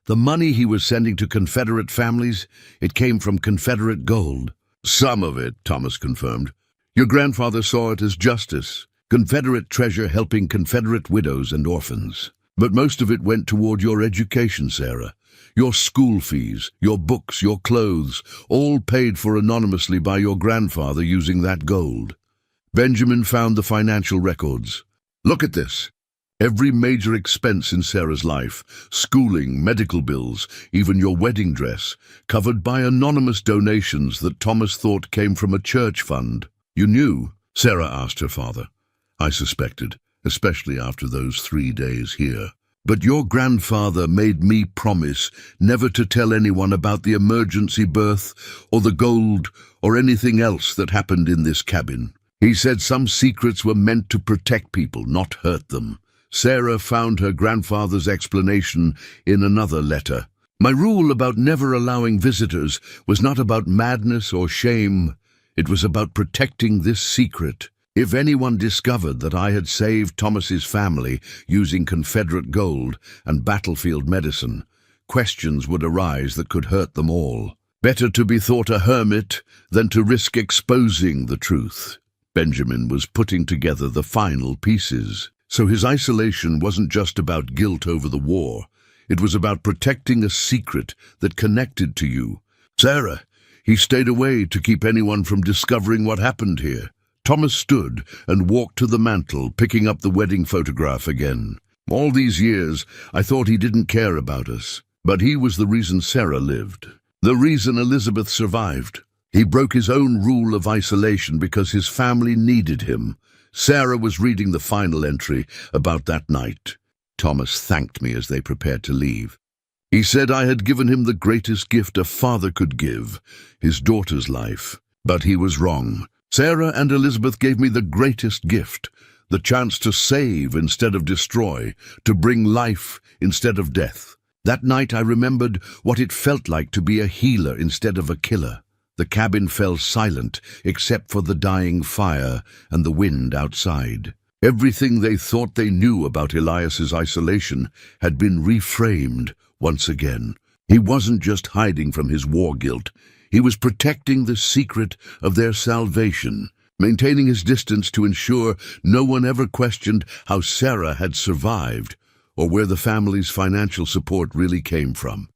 The money he was sending to Confederate families, it came from Confederate gold. Some of it, Thomas confirmed. Your grandfather saw it as justice, Confederate treasure helping Confederate widows and orphans. But most of it went toward your education, Sarah. Your school fees, your books, your clothes, all paid for anonymously by your grandfather using that gold. Benjamin found the financial records. Look at this. Every major expense in Sarah's life, schooling, medical bills, even your wedding dress, covered by anonymous donations that Thomas thought came from a church fund. You knew? Sarah asked her father. I suspected, especially after those 3 days here. But your grandfather made me promise never to tell anyone about the emergency birth or the gold or anything else that happened in this cabin. He said some secrets were meant to protect people, not hurt them. Sarah found her grandfather's explanation in another letter. My rule about never allowing visitors was not about madness or shame. It was about protecting this secret. If anyone discovered that I had saved Thomas's family using Confederate gold and battlefield medicine, questions would arise that could hurt them all. Better to be thought a hermit than to risk exposing the truth. Benjamin was putting together the final pieces. So his isolation wasn't just about guilt over the war. It was about protecting a secret that connected to you. Sarah, he stayed away to keep anyone from discovering what happened here. Thomas stood and walked to the mantel, picking up the wedding photograph again. All these years, I thought he didn't care about us. But he was the reason Sarah lived. The reason Elizabeth survived. He broke his own rule of isolation because his family needed him. Sarah was reading the final entry about that night. Thomas thanked me as they prepared to leave. He said I had given him the greatest gift a father could give, his daughter's life. But he was wrong. Sarah and Elizabeth gave me the greatest gift, the chance to save instead of destroy, to bring life instead of death. That night I remembered what it felt like to be a healer instead of a killer. The cabin fell silent except for the dying fire and the wind outside. Everything they thought they knew about Elias's isolation had been reframed once again. He wasn't just hiding from his war guilt. He was protecting the secret of their salvation, maintaining his distance to ensure no one ever questioned how Sarah had survived or where the family's financial support really came from.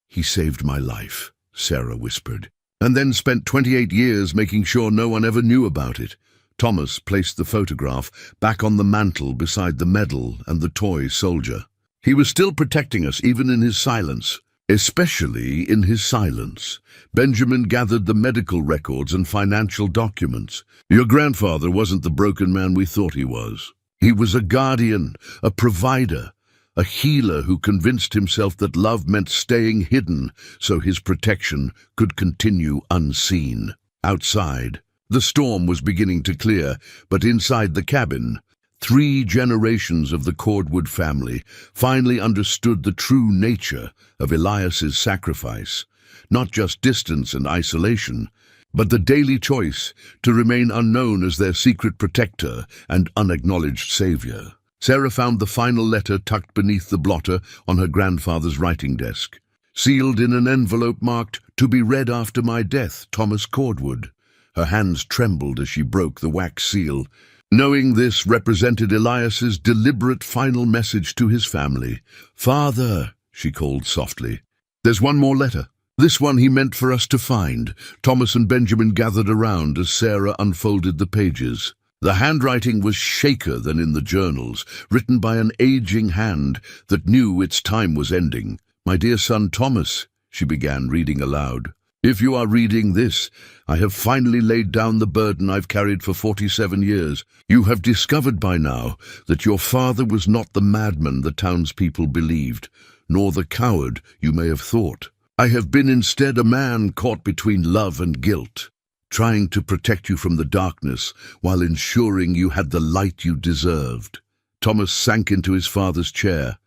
He saved my life, Sarah whispered, and then spent 28 years making sure no one ever knew about it. Thomas placed the photograph back on the mantel beside the medal and the toy soldier. He was still protecting us even in his silence, especially in his silence. Benjamin gathered the medical records and financial documents. Your grandfather wasn't the broken man we thought he was. He was a guardian, a provider, a healer who convinced himself that love meant staying hidden so his protection could continue unseen. Outside, the storm was beginning to clear, but inside the cabin, 3 generations of the Cordwood family finally understood the true nature of Elias's sacrifice, not just distance and isolation, but the daily choice to remain unknown as their secret protector and unacknowledged savior. Sarah found the final letter tucked beneath the blotter on her grandfather's writing desk, sealed in an envelope marked, "To be read after my death, Thomas Cordwood." Her hands trembled as she broke the wax seal, knowing this represented Elias's deliberate final message to his family. "Father," she called softly, "there's one more letter. This one he meant for us to find." Thomas and Benjamin gathered around as Sarah unfolded the pages. The handwriting was shaker than in the journals, written by an aging hand that knew its time was ending. "My dear son Thomas," she began, reading aloud, "if you are reading this, I have finally laid down the burden I've carried for 47 years. You have discovered by now that your father was not the madman the townspeople believed, nor the coward you may have thought. I have been instead a man caught between love and guilt, trying to protect you from the darkness while ensuring you had the light you deserved." Thomas sank into his father's chair,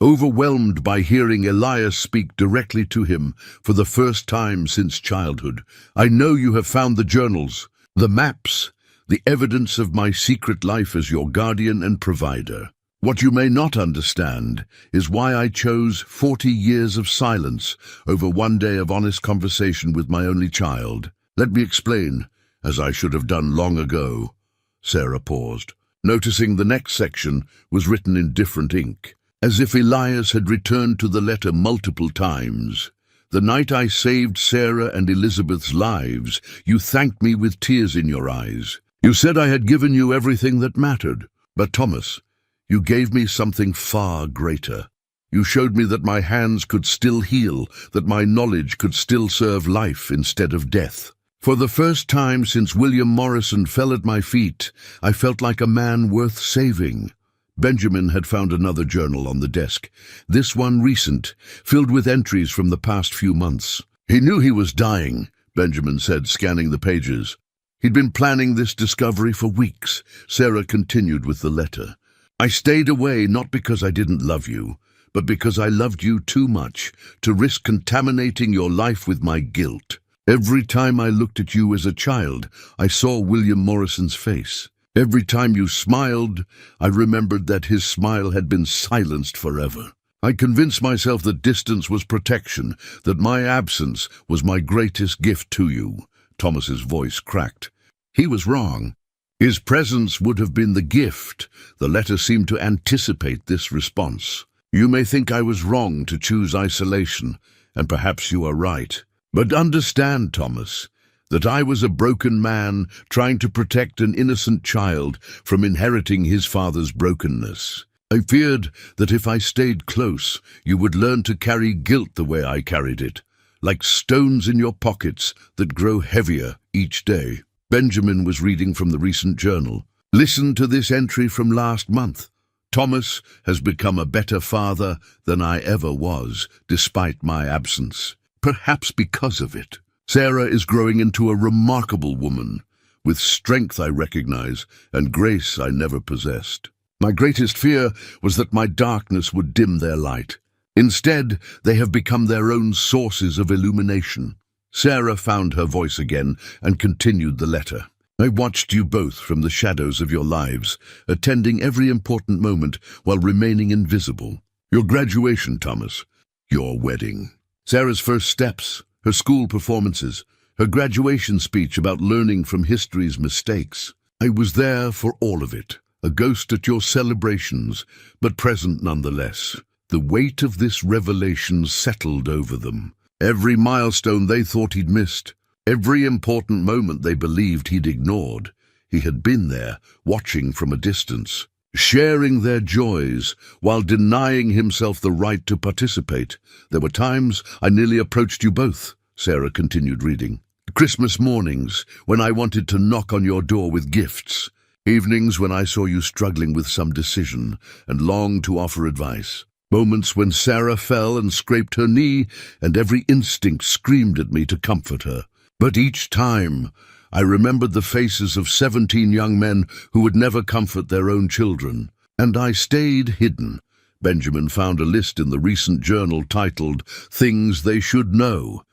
overwhelmed by hearing Elias speak directly to him for the first time since childhood. "I know you have found the journals, the maps, the evidence of my secret life as your guardian and provider. What you may not understand is why I chose 40 years of silence over one day of honest conversation with my only child. Let me explain, as I should have done long ago." Sarah paused, noticing the next section was written in different ink, as if Elias had returned to the letter multiple times. "The night I saved Sarah and Elizabeth's lives, you thanked me with tears in your eyes. You said I had given you everything that mattered. But Thomas, you gave me something far greater. You showed me that my hands could still heal, that my knowledge could still serve life instead of death. For the first time since William Morrison fell at my feet, I felt like a man worth saving." Benjamin had found another journal on the desk, this one recent, filled with entries from the past few months. "He knew he was dying," Benjamin said, scanning the pages. "He'd been planning this discovery for weeks." Sarah continued with the letter. "I stayed away not because I didn't love you, but because I loved you too much to risk contaminating your life with my guilt. Every time I looked at you as a child, I saw William Morrison's face. Every time you smiled, I remembered that his smile had been silenced forever. I convinced myself that distance was protection, that my absence was my greatest gift to you." Thomas's voice cracked. He was wrong. His presence would have been the gift. The letter seemed to anticipate this response. "You may think I was wrong to choose isolation, and perhaps you are right. But understand, Thomas, that I was a broken man trying to protect an innocent child from inheriting his father's brokenness. I feared that if I stayed close, you would learn to carry guilt the way I carried it, like stones in your pockets that grow heavier each day." Benjamin was reading from the recent journal. "Listen to this entry from last month. Thomas has become a better father than I ever was, despite my absence. Perhaps because of it. Sarah is growing into a remarkable woman, with strength I recognize and grace I never possessed. My greatest fear was that my darkness would dim their light. Instead, they have become their own sources of illumination." Sarah found her voice again and continued the letter. "I watched you both from the shadows of your lives, attending every important moment while remaining invisible. Your graduation, Thomas. Your wedding. Sarah's first steps. Her school performances. Her graduation speech about learning from history's mistakes. I was there for all of it, a ghost at your celebrations, but present nonetheless. The weight of this revelation settled over them. Every milestone they thought he'd missed, every important moment they believed he'd ignored, he had been there, watching from a distance, sharing their joys while denying himself the right to participate. There were times I nearly approached you both," Sarah continued reading. "Christmas mornings, when I wanted to knock on your door with gifts. Evenings when I saw you struggling with some decision and longed to offer advice. Moments when Sarah fell and scraped her knee, and every instinct screamed at me to comfort her. But each time, I remembered the faces of 17 young men who would never comfort their own children. And I stayed hidden." Benjamin found a list in the recent journal titled "Things They Should Know."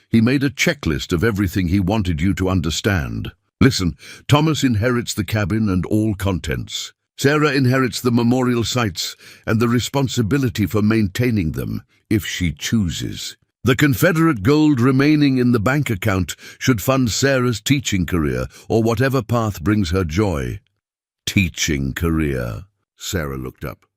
He made a checklist of everything he wanted you to understand. "Listen, Thomas inherits the cabin and all contents. Sarah inherits the memorial sites and the responsibility for maintaining them, if she chooses. The Confederate gold remaining in the bank account should fund Sarah's teaching career, or whatever path brings her joy." "Teaching career?" Sarah looked up.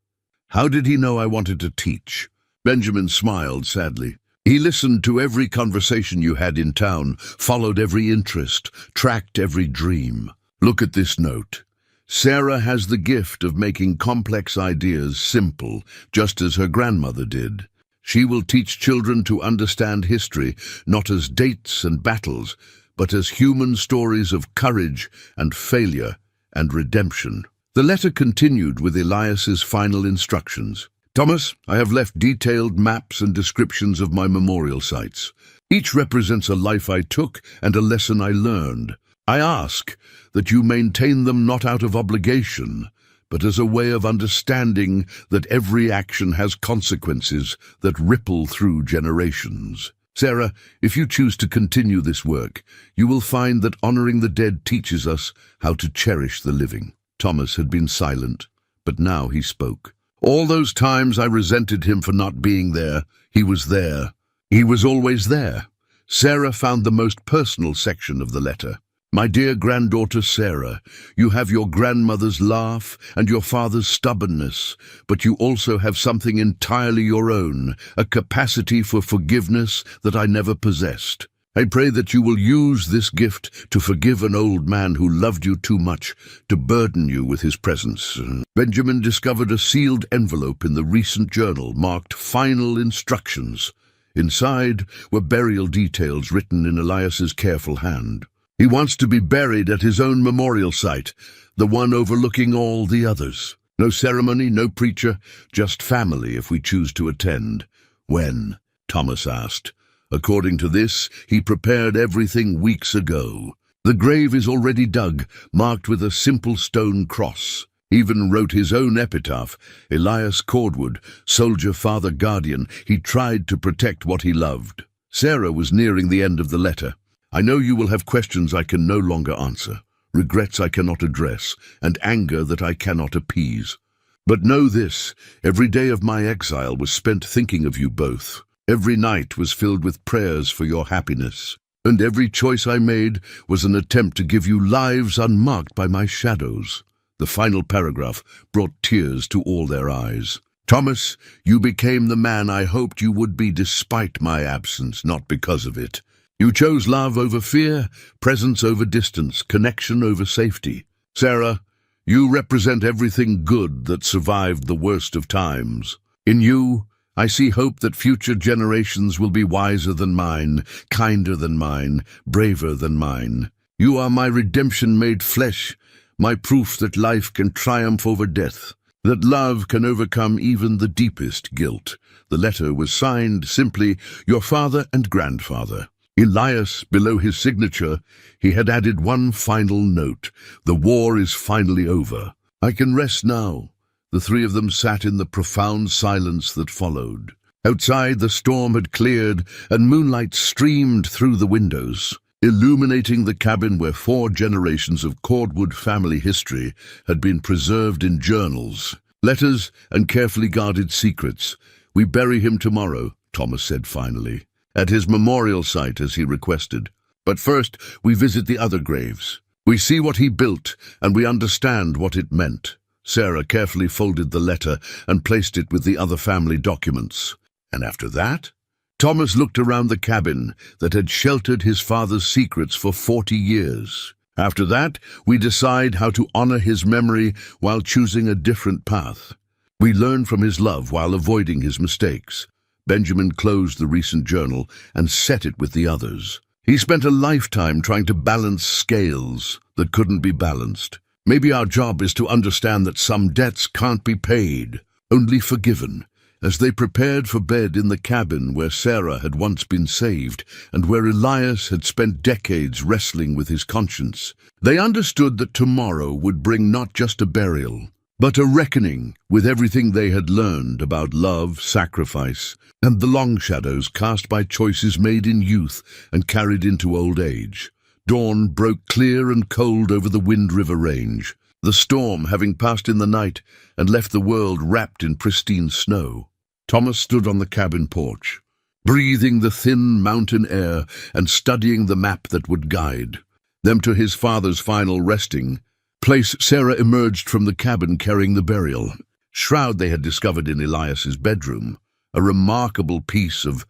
"How did he know I wanted to teach?" Benjamin smiled sadly. "He listened to every conversation you had in town, followed every interest, tracked every dream. Look at this note. Sarah has the gift of making complex ideas simple, just as her grandmother did. She will teach children to understand history, not as dates and battles, but as human stories of courage and failure and redemption." The letter continued with Elias's final instructions. "Thomas, I have left detailed maps and descriptions of my memorial sites. Each represents a life I took and a lesson I learned. I ask that you maintain them not out of obligation, but as a way of understanding that every action has consequences that ripple through generations. Sarah, if you choose to continue this work, you will find that honoring the dead teaches us how to cherish the living." Thomas had been silent, But now he spoke. All those times I resented him for not being there, he was there. He was always there. Sarah found the most personal section of the letter. My dear granddaughter Sarah, you have your grandmother's laugh and your father's stubbornness, but you also have something entirely your own, a capacity for forgiveness that I never possessed. I pray that you will use this gift to forgive an old man who loved you too much to burden you with his presence. Benjamin discovered a sealed envelope in the recent journal marked Final Instructions. Inside were burial details written in Elias's careful hand. He wants to be buried at his own memorial site, the one overlooking all the others. No ceremony, no preacher, just family if we choose to attend. When? Thomas asked. According to this, he prepared everything weeks ago. The grave is already dug, marked with a simple stone cross. Even wrote his own epitaph, Elias Cordwood, soldier, father, guardian. He tried to protect what he loved. Sarah was nearing the end of the letter. I know you will have questions I can no longer answer, regrets I cannot address, and anger that I cannot appease. But know this, every day of my exile was spent thinking of you both. Every night was filled with prayers for your happiness, and every choice I made was an attempt to give you lives unmarked by my shadows. The final paragraph brought tears to all their eyes. Thomas, you became the man I hoped you would be despite my absence, not because of it. You chose love over fear, presence over distance, connection over safety. Sarah, you represent everything good that survived the worst of times. In you, I see hope that future generations will be wiser than mine, kinder than mine, braver than mine. You are my redemption made flesh, my proof that life can triumph over death, that love can overcome even the deepest guilt. The letter was signed simply, Your Father and Grandfather. Elias, below his signature, he had added one final note. The war is finally over. I can rest now. The three of them sat in the profound silence that followed. Outside, the storm had cleared, and moonlight streamed through the windows, illuminating the cabin where 4 generations of Cordwood family history had been preserved in journals, letters, and carefully guarded secrets. We bury him tomorrow, Thomas said finally, at his memorial site as he requested. But first, we visit the other graves. We see what he built, and we understand what it meant. Sarah carefully folded the letter and placed it with the other family documents. And after that, Thomas looked around the cabin that had sheltered his father's secrets for 40 years. After that, we decide how to honor his memory while choosing a different path. We learn from his love while avoiding his mistakes. Benjamin closed the recent journal and set it with the others. He spent a lifetime trying to balance scales that couldn't be balanced. Maybe our job is to understand that some debts can't be paid, only forgiven. As they prepared for bed in the cabin where Sarah had once been saved and where Elias had spent decades wrestling with his conscience, they understood that tomorrow would bring not just a burial, but a reckoning with everything they had learned about love, sacrifice, and the long shadows cast by choices made in youth and carried into old age. Dawn broke clear and cold over the Wind River Range, the storm having passed in the night and left the world wrapped in pristine snow. Thomas stood on the cabin porch, breathing the thin mountain air and studying the map that would guide them to his father's final resting place. Sarah emerged from the cabin carrying the burial shroud they had discovered in Elias's bedroom, a remarkable piece of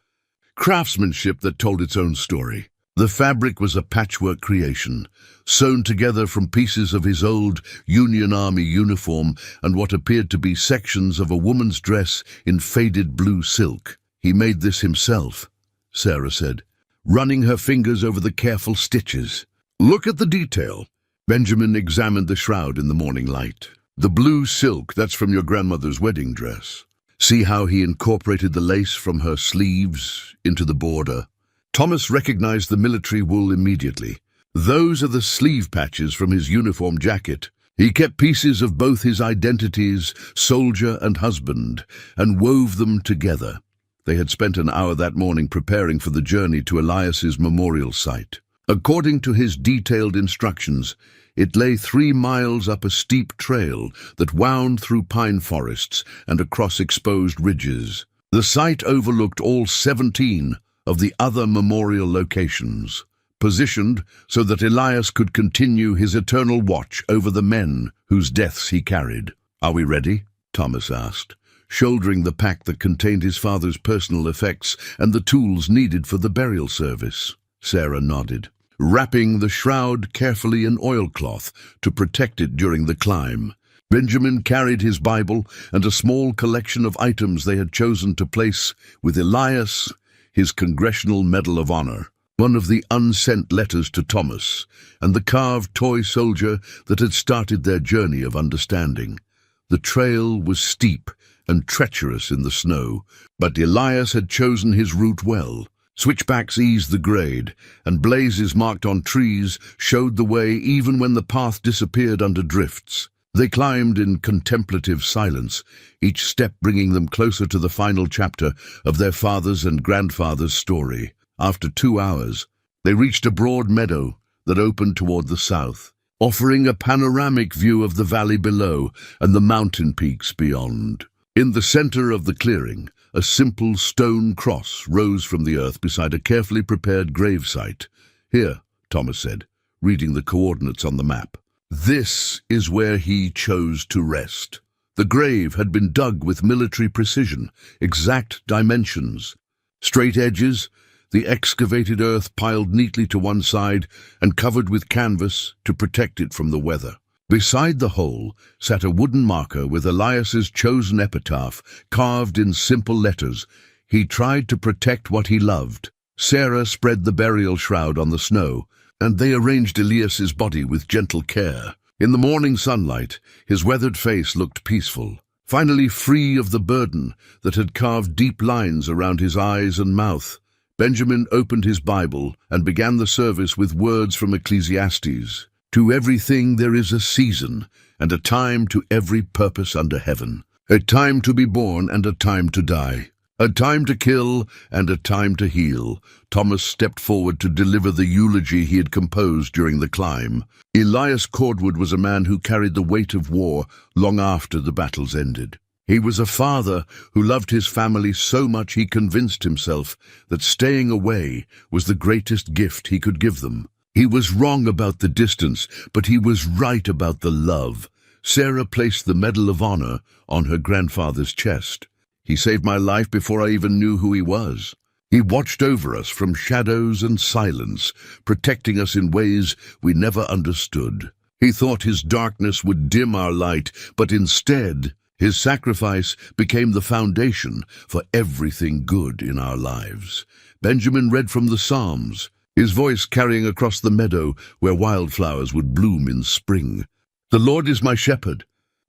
craftsmanship that told its own story. The fabric was a patchwork creation, sewn together from pieces of his old Union Army uniform and what appeared to be sections of a woman's dress in faded blue silk. He made this himself, Sarah said, running her fingers over the careful stitches. Look at the detail. Benjamin examined the shroud in the morning light. The blue silk, that's from your grandmother's wedding dress. See how he incorporated the lace from her sleeves into the border. Thomas recognized the military wool immediately. Those are the sleeve patches from his uniform jacket. He kept pieces of both his identities, soldier and husband, and wove them together. They had spent an hour that morning preparing for the journey to Elias's memorial site. According to his detailed instructions, it lay 3 miles up a steep trail that wound through pine forests and across exposed ridges. The site overlooked all 17 of the other memorial locations, positioned so that Elias could continue his eternal watch over the men whose deaths he carried. "Are we ready?" Thomas asked, shouldering the pack that contained his father's personal effects and the tools needed for the burial service. Sarah nodded, wrapping the shroud carefully in oilcloth to protect it during the climb. Benjamin carried his Bible and a small collection of items they had chosen to place with Elias, his Congressional Medal of Honor, one of the unsent letters to Thomas, and the carved toy soldier that had started their journey of understanding. The trail was steep and treacherous in the snow, but Elias had chosen his route well. Switchbacks eased the grade, and blazes marked on trees showed the way even when the path disappeared under drifts. They climbed in contemplative silence, each step bringing them closer to the final chapter of their father's and grandfather's story. After 2 hours, they reached a broad meadow that opened toward the south, offering a panoramic view of the valley below and the mountain peaks beyond. In the center of the clearing, a simple stone cross rose from the earth beside a carefully prepared gravesite. "Here," Thomas said, reading the coordinates on the map. "This is where he chose to rest." The grave had been dug with military precision, exact dimensions, straight edges, the excavated earth piled neatly to one side and covered with canvas to protect it from the weather. Beside the hole sat a wooden marker with Elias's chosen epitaph carved in simple letters. He tried to protect what he loved. Sarah spread the burial shroud on the snow, and they arranged Elias's body with gentle care. In the morning sunlight, his weathered face looked peaceful, finally free of the burden that had carved deep lines around his eyes and mouth. Benjamin opened his Bible and began the service with words from Ecclesiastes. "To everything there is a season, and a time to every purpose under heaven. A time to be born and a time to die. A time to kill and a time to heal." Thomas stepped forward to deliver the eulogy he had composed during the climb. Elias Cordwood was a man who carried the weight of war long after the battles ended. He was a father who loved his family so much he convinced himself that staying away was the greatest gift he could give them. He was wrong about the distance, but he was right about the love. Sarah placed the Medal of Honor on her grandfather's chest. "He saved my life before I even knew who he was. He watched over us from shadows and silence, protecting us in ways we never understood. He thought his darkness would dim our light, but instead, his sacrifice became the foundation for everything good in our lives." Benjamin read from the Psalms, his voice carrying across the meadow where wildflowers would bloom in spring. "The Lord is my shepherd,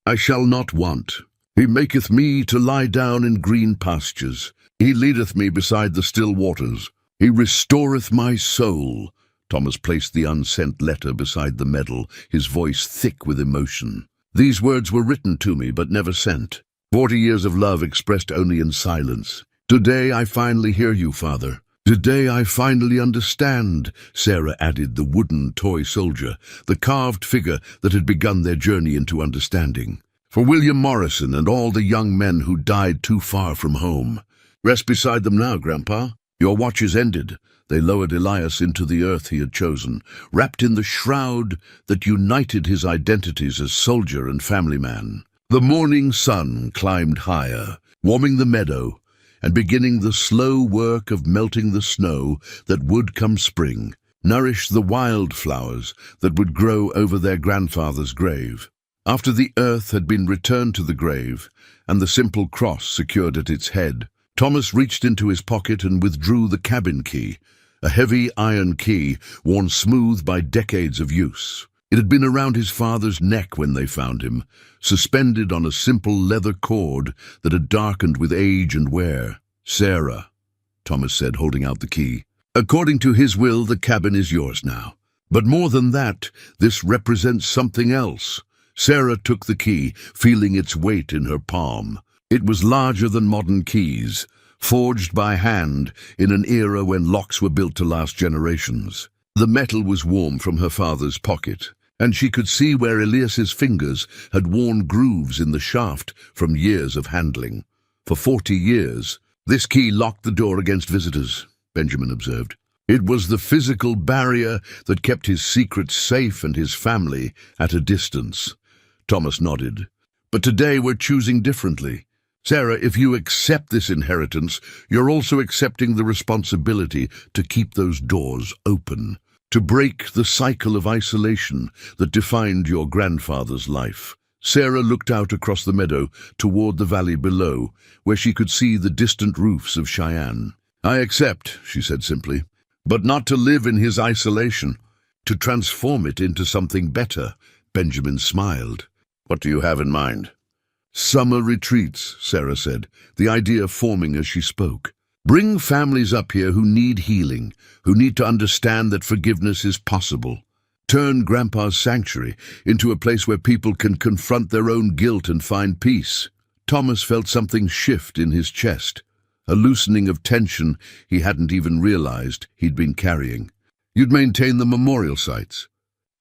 I shall not want. He maketh me to lie down in green pastures. He leadeth me beside the still waters. He restoreth my soul." Thomas placed the unsent letter beside the medal, his voice thick with emotion. "These words were written to me but never sent. 40 years of love expressed only in silence. Today I finally hear you, Father. Today I finally understand." Sarah added the wooden toy soldier, the carved figure that had begun their journey into understanding. "For William Morrison and all the young men who died too far from home. Rest beside them now, Grandpa. Your watch is ended." They lowered Elias into the earth he had chosen, wrapped in the shroud that united his identities as soldier and family man. The morning sun climbed higher, warming the meadow, and beginning the slow work of melting the snow that would come spring, nourish the wildflowers that would grow over their grandfather's grave. After the earth had been returned to the grave, and the simple cross secured at its head, Thomas reached into his pocket and withdrew the cabin key, a heavy iron key worn smooth by decades of use. It had been around his father's neck when they found him, suspended on a simple leather cord that had darkened with age and wear. "Sarah," Thomas said, holding out the key, "according to his will, the cabin is yours now. But more than that, this represents something else." Sarah took the key, feeling its weight in her palm. It was larger than modern keys, forged by hand in an era when locks were built to last generations. The metal was warm from her father's pocket, and she could see where Elias's fingers had worn grooves in the shaft from years of handling. For 40 years, this key locked the door against visitors, Benjamin observed. It was the physical barrier that kept his secrets safe and his family at a distance. Thomas nodded. But today we're choosing differently. Sarah, if you accept this inheritance, you're also accepting the responsibility to keep those doors open, to break the cycle of isolation that defined your grandfather's life. Sarah looked out across the meadow toward the valley below, where she could see the distant roofs of Cheyenne. I accept, she said simply, but not to live in his isolation, to transform it into something better. Benjamin smiled. What do you have in mind? Summer retreats, Sarah said, the idea forming as she spoke. Bring families up here who need healing, who need to understand that forgiveness is possible. Turn Grandpa's sanctuary into a place where people can confront their own guilt and find peace. Thomas felt something shift in his chest, a loosening of tension he hadn't even realized he'd been carrying. You'd maintain the memorial sites?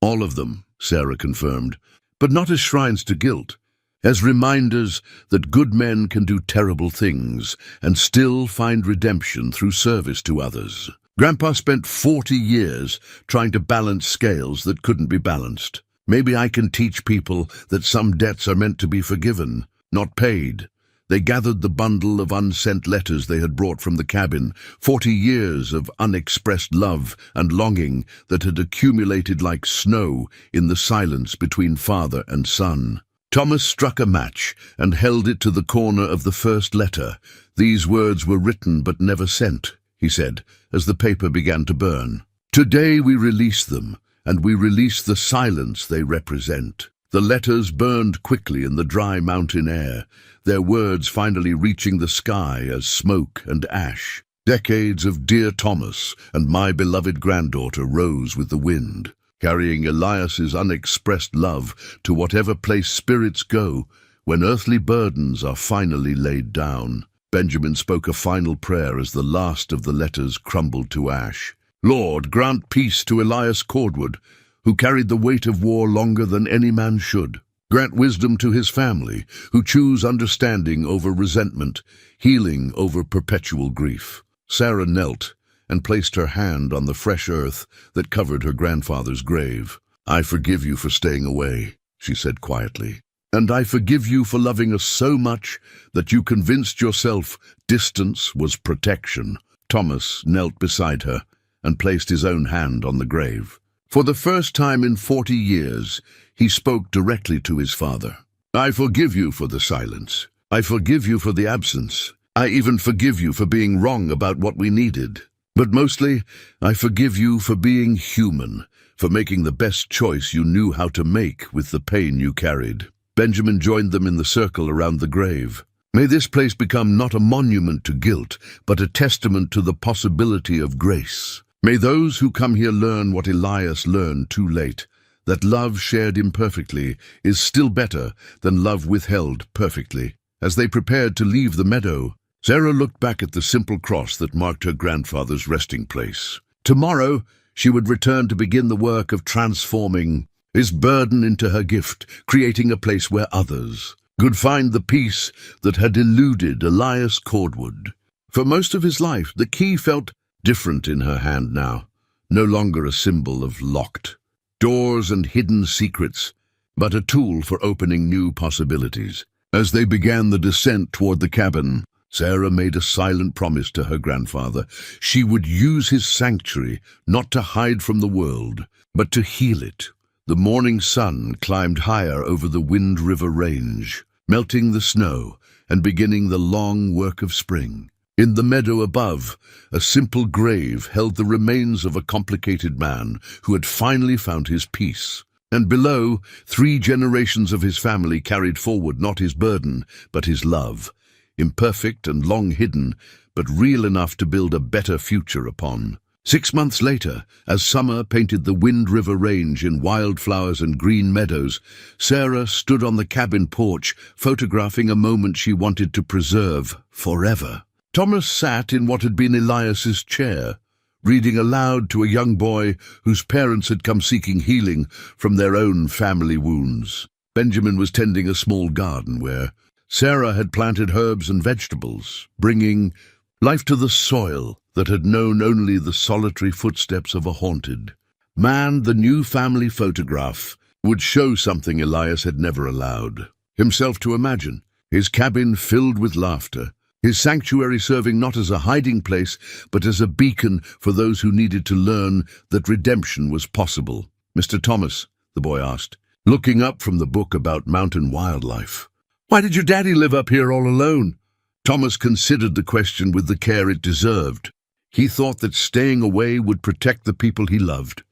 All of them, Sarah confirmed, but not as shrines to guilt, as reminders that good men can do terrible things and still find redemption through service to others. Grandpa spent 40 years trying to balance scales that couldn't be balanced. Maybe I can teach people that some debts are meant to be forgiven, not paid. They gathered the bundle of unsent letters they had brought from the cabin, 40 years of unexpressed love and longing that had accumulated like snow in the silence between father and son. Thomas struck a match and held it to the corner of the first letter. These words were written but never sent, he said, as the paper began to burn. Today we release them, and we release the silence they represent. The letters burned quickly in the dry mountain air, their words finally reaching the sky as smoke and ash. Decades of Dear Thomas and my beloved granddaughter rose with the wind, carrying Elias's unexpressed love to whatever place spirits go when earthly burdens are finally laid down. Benjamin spoke a final prayer as the last of the letters crumbled to ash. Lord, grant peace to Elias Cordwood, who carried the weight of war longer than any man should. Grant wisdom to his family, who choose understanding over resentment, healing over perpetual grief. Sarah knelt and placed her hand on the fresh earth that covered her grandfather's grave. I forgive you for staying away, she said quietly. And I forgive you for loving us so much that you convinced yourself distance was protection. Thomas knelt beside her and placed his own hand on the grave. For the first time in 40 years, he spoke directly to his father. I forgive you for the silence. I forgive you for the absence. I even forgive you for being wrong about what we needed. But mostly, I forgive you for being human, for making the best choice you knew how to make with the pain you carried. Benjamin joined them in the circle around the grave. May this place become not a monument to guilt, but a testament to the possibility of grace. May those who come here learn what Elias learned too late, that love shared imperfectly is still better than love withheld perfectly. As they prepared to leave the meadow, Sarah looked back at the simple cross that marked her grandfather's resting place. Tomorrow, she would return to begin the work of transforming his burden into her gift, creating a place where others could find the peace that had eluded Elias Cordwood. For most of his life, the key felt different in her hand now, no longer a symbol of locked doors and hidden secrets, but a tool for opening new possibilities. As they began the descent toward the cabin, Sarah made a silent promise to her grandfather. She would use his sanctuary not to hide from the world, but to heal it. The morning sun climbed higher over the Wind River Range, melting the snow and beginning the long work of spring. In the meadow above, a simple grave held the remains of a complicated man who had finally found his peace. And below, 3 generations of his family carried forward not his burden, but his love, imperfect and long hidden, but real enough to build a better future upon. 6 months later, as summer painted the Wind River Range in wildflowers and green meadows, Sarah stood on the cabin porch, photographing a moment she wanted to preserve forever. Thomas sat in what had been Elias's chair, reading aloud to a young boy whose parents had come seeking healing from their own family wounds. Benjamin was tending a small garden where Sarah had planted herbs and vegetables, bringing life to the soil that had known only the solitary footsteps of a haunted man. The new family photograph would show something Elias had never allowed himself to imagine. His cabin filled with laughter, his sanctuary serving not as a hiding place, but as a beacon for those who needed to learn that redemption was possible. "Mr. Thomas," the boy asked, looking up from the book about mountain wildlife, "why did your daddy live up here all alone?" Thomas considered the question with the care it deserved. He thought that staying away would protect the people he loved.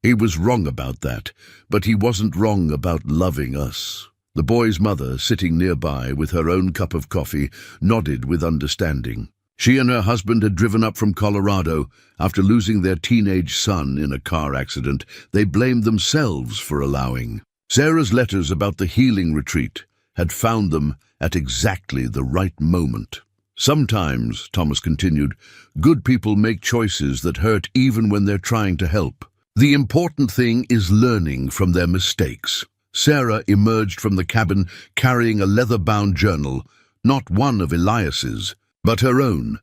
He was wrong about that, but he wasn't wrong about loving us. The boy's mother, sitting nearby with her own cup of coffee, nodded with understanding. She and her husband had driven up from Colorado after losing their teenage son in a car accident. They blamed themselves for allowing. Sarah's letters about the healing retreat had found them at exactly the right moment. "Sometimes," Thomas continued, "good people make choices that hurt even when they're trying to help. The important thing is learning from their mistakes." Sarah emerged from the cabin carrying a leather-bound journal, not one of Elias's, but her own,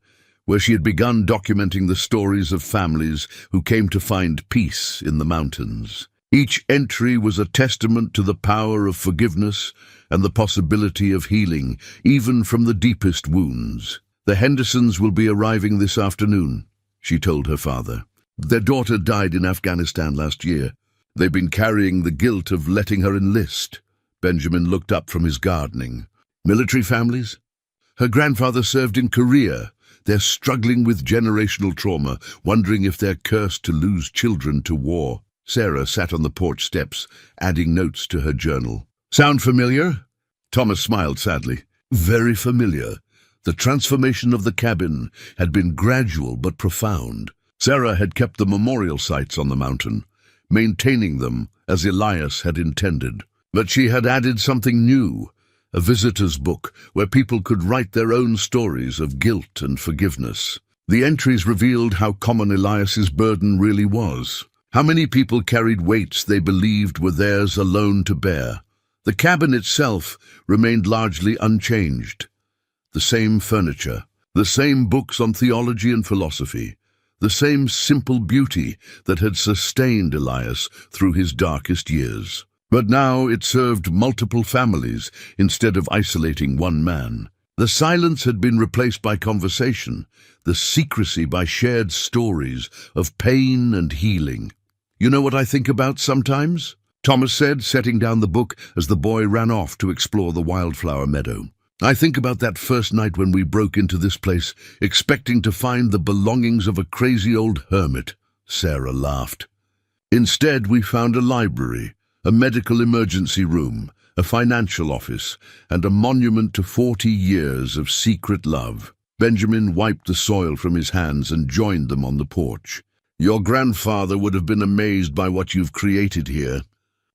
where she had begun documenting the stories of families who came to find peace in the mountains. Each entry was a testament to the power of forgiveness and the possibility of healing, even from the deepest wounds. "The Hendersons will be arriving this afternoon," she told her father. "Their daughter died in Afghanistan last year. They've been carrying the guilt of letting her enlist." Benjamin looked up from his gardening. "Military families? Her grandfather served in Korea. They're struggling with generational trauma, wondering if they're cursed to lose children to war." Sarah sat on the porch steps, adding notes to her journal. "Sound familiar?" Thomas smiled sadly. "Very familiar." The transformation of the cabin had been gradual but profound. Sarah had kept the memorial sites on the mountain, maintaining them as Elias had intended. But she had added something new, a visitor's book where people could write their own stories of guilt and forgiveness. The entries revealed how common Elias's burden really was. How many people carried weights they believed were theirs alone to bear. The cabin itself remained largely unchanged. The same furniture, the same books on theology and philosophy, the same simple beauty that had sustained Elias through his darkest years. But now it served multiple families instead of isolating one man. The silence had been replaced by conversation, the secrecy by shared stories of pain and healing. "You know what I think about sometimes?" Thomas said, setting down the book as the boy ran off to explore the wildflower meadow. "I think about that first night when we broke into this place, expecting to find the belongings of a crazy old hermit." Sarah laughed. "Instead, we found a library, a medical emergency room, a financial office, and a monument to 40 years of secret love." Benjamin wiped the soil from his hands and joined them on the porch. "Your grandfather would have been amazed by what you've created here."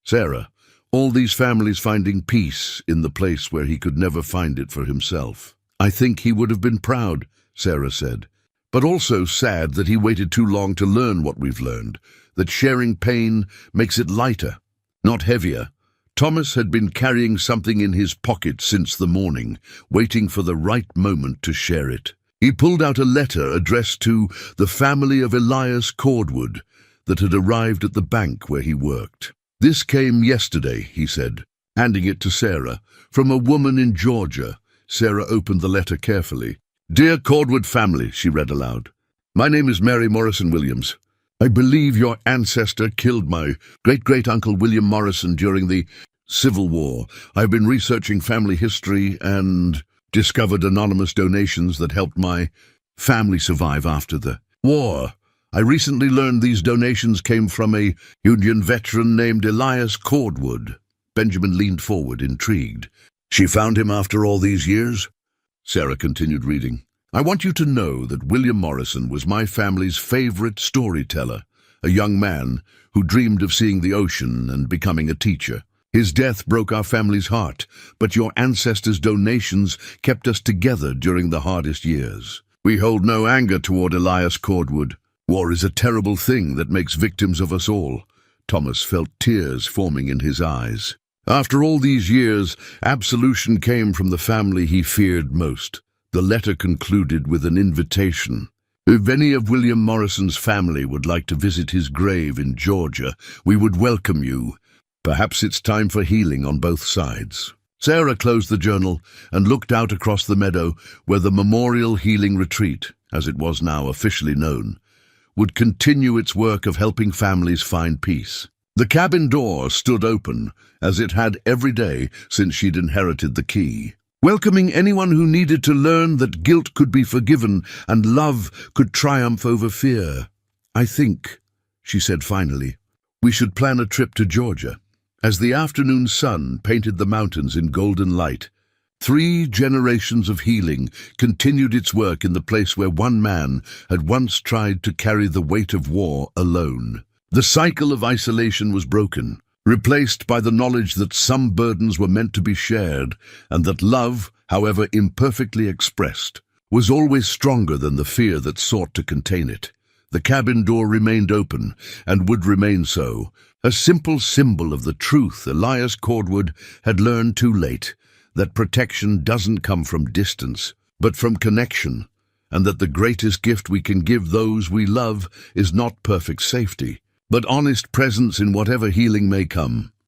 Sarah, all these families finding peace in the place where he could never find it for himself. "I think he would have been proud," Sarah said, "but also sad that he waited too long to learn what we've learned, that sharing pain makes it lighter, not heavier." Thomas had been carrying something in his pocket since the morning, waiting for the right moment to share it. He pulled out a letter addressed to the family of Elias Cordwood that had arrived at the bank where he worked. "This came yesterday," he said, handing it to Sarah, "from a woman in Georgia." Sarah opened the letter carefully. "Dear Cordwood family," she read aloud. "My name is Mary Morrison Williams. I believe your ancestor killed my great-great-uncle William Morrison during the Civil War. I've been researching family history and discovered anonymous donations that helped my family survive after the war. I recently learned these donations came from a Union veteran named Elias Cordwood." Benjamin leaned forward, intrigued. "She found him after all these years?" Sarah continued reading. "I want you to know that William Morrison was my family's favorite storyteller, a young man who dreamed of seeing the ocean and becoming a teacher. His death broke our family's heart, but your ancestors' donations kept us together during the hardest years. We hold no anger toward Elias Cordwood. War is a terrible thing that makes victims of us all. Thomas felt tears forming in his eyes. After all these years, absolution came from the family he feared most. The letter concluded with an invitation. If any of William Morrison's family would like to visit his grave in Georgia, we would welcome you. Perhaps it's time for healing on both sides. Sarah closed the journal and looked out across the meadow where the Memorial Healing Retreat, as it was now officially known, would continue its work of helping families find peace. The cabin door stood open, as it had every day since she'd inherited the key, welcoming anyone who needed to learn that guilt could be forgiven and love could triumph over fear. "I think," she said finally, "we should plan a trip to Georgia." As the afternoon sun painted the mountains in golden light, 3 generations of healing continued its work in the place where one man had once tried to carry the weight of war alone. The cycle of isolation was broken, replaced by the knowledge that some burdens were meant to be shared, and that love, however imperfectly expressed, was always stronger than the fear that sought to contain it. The cabin door remained open, and would remain so, a simple symbol of the truth Elias Cordwood had learned too late, that protection doesn't come from distance, but from connection, and that the greatest gift we can give those we love is not perfect safety, but honest presence in whatever healing may come.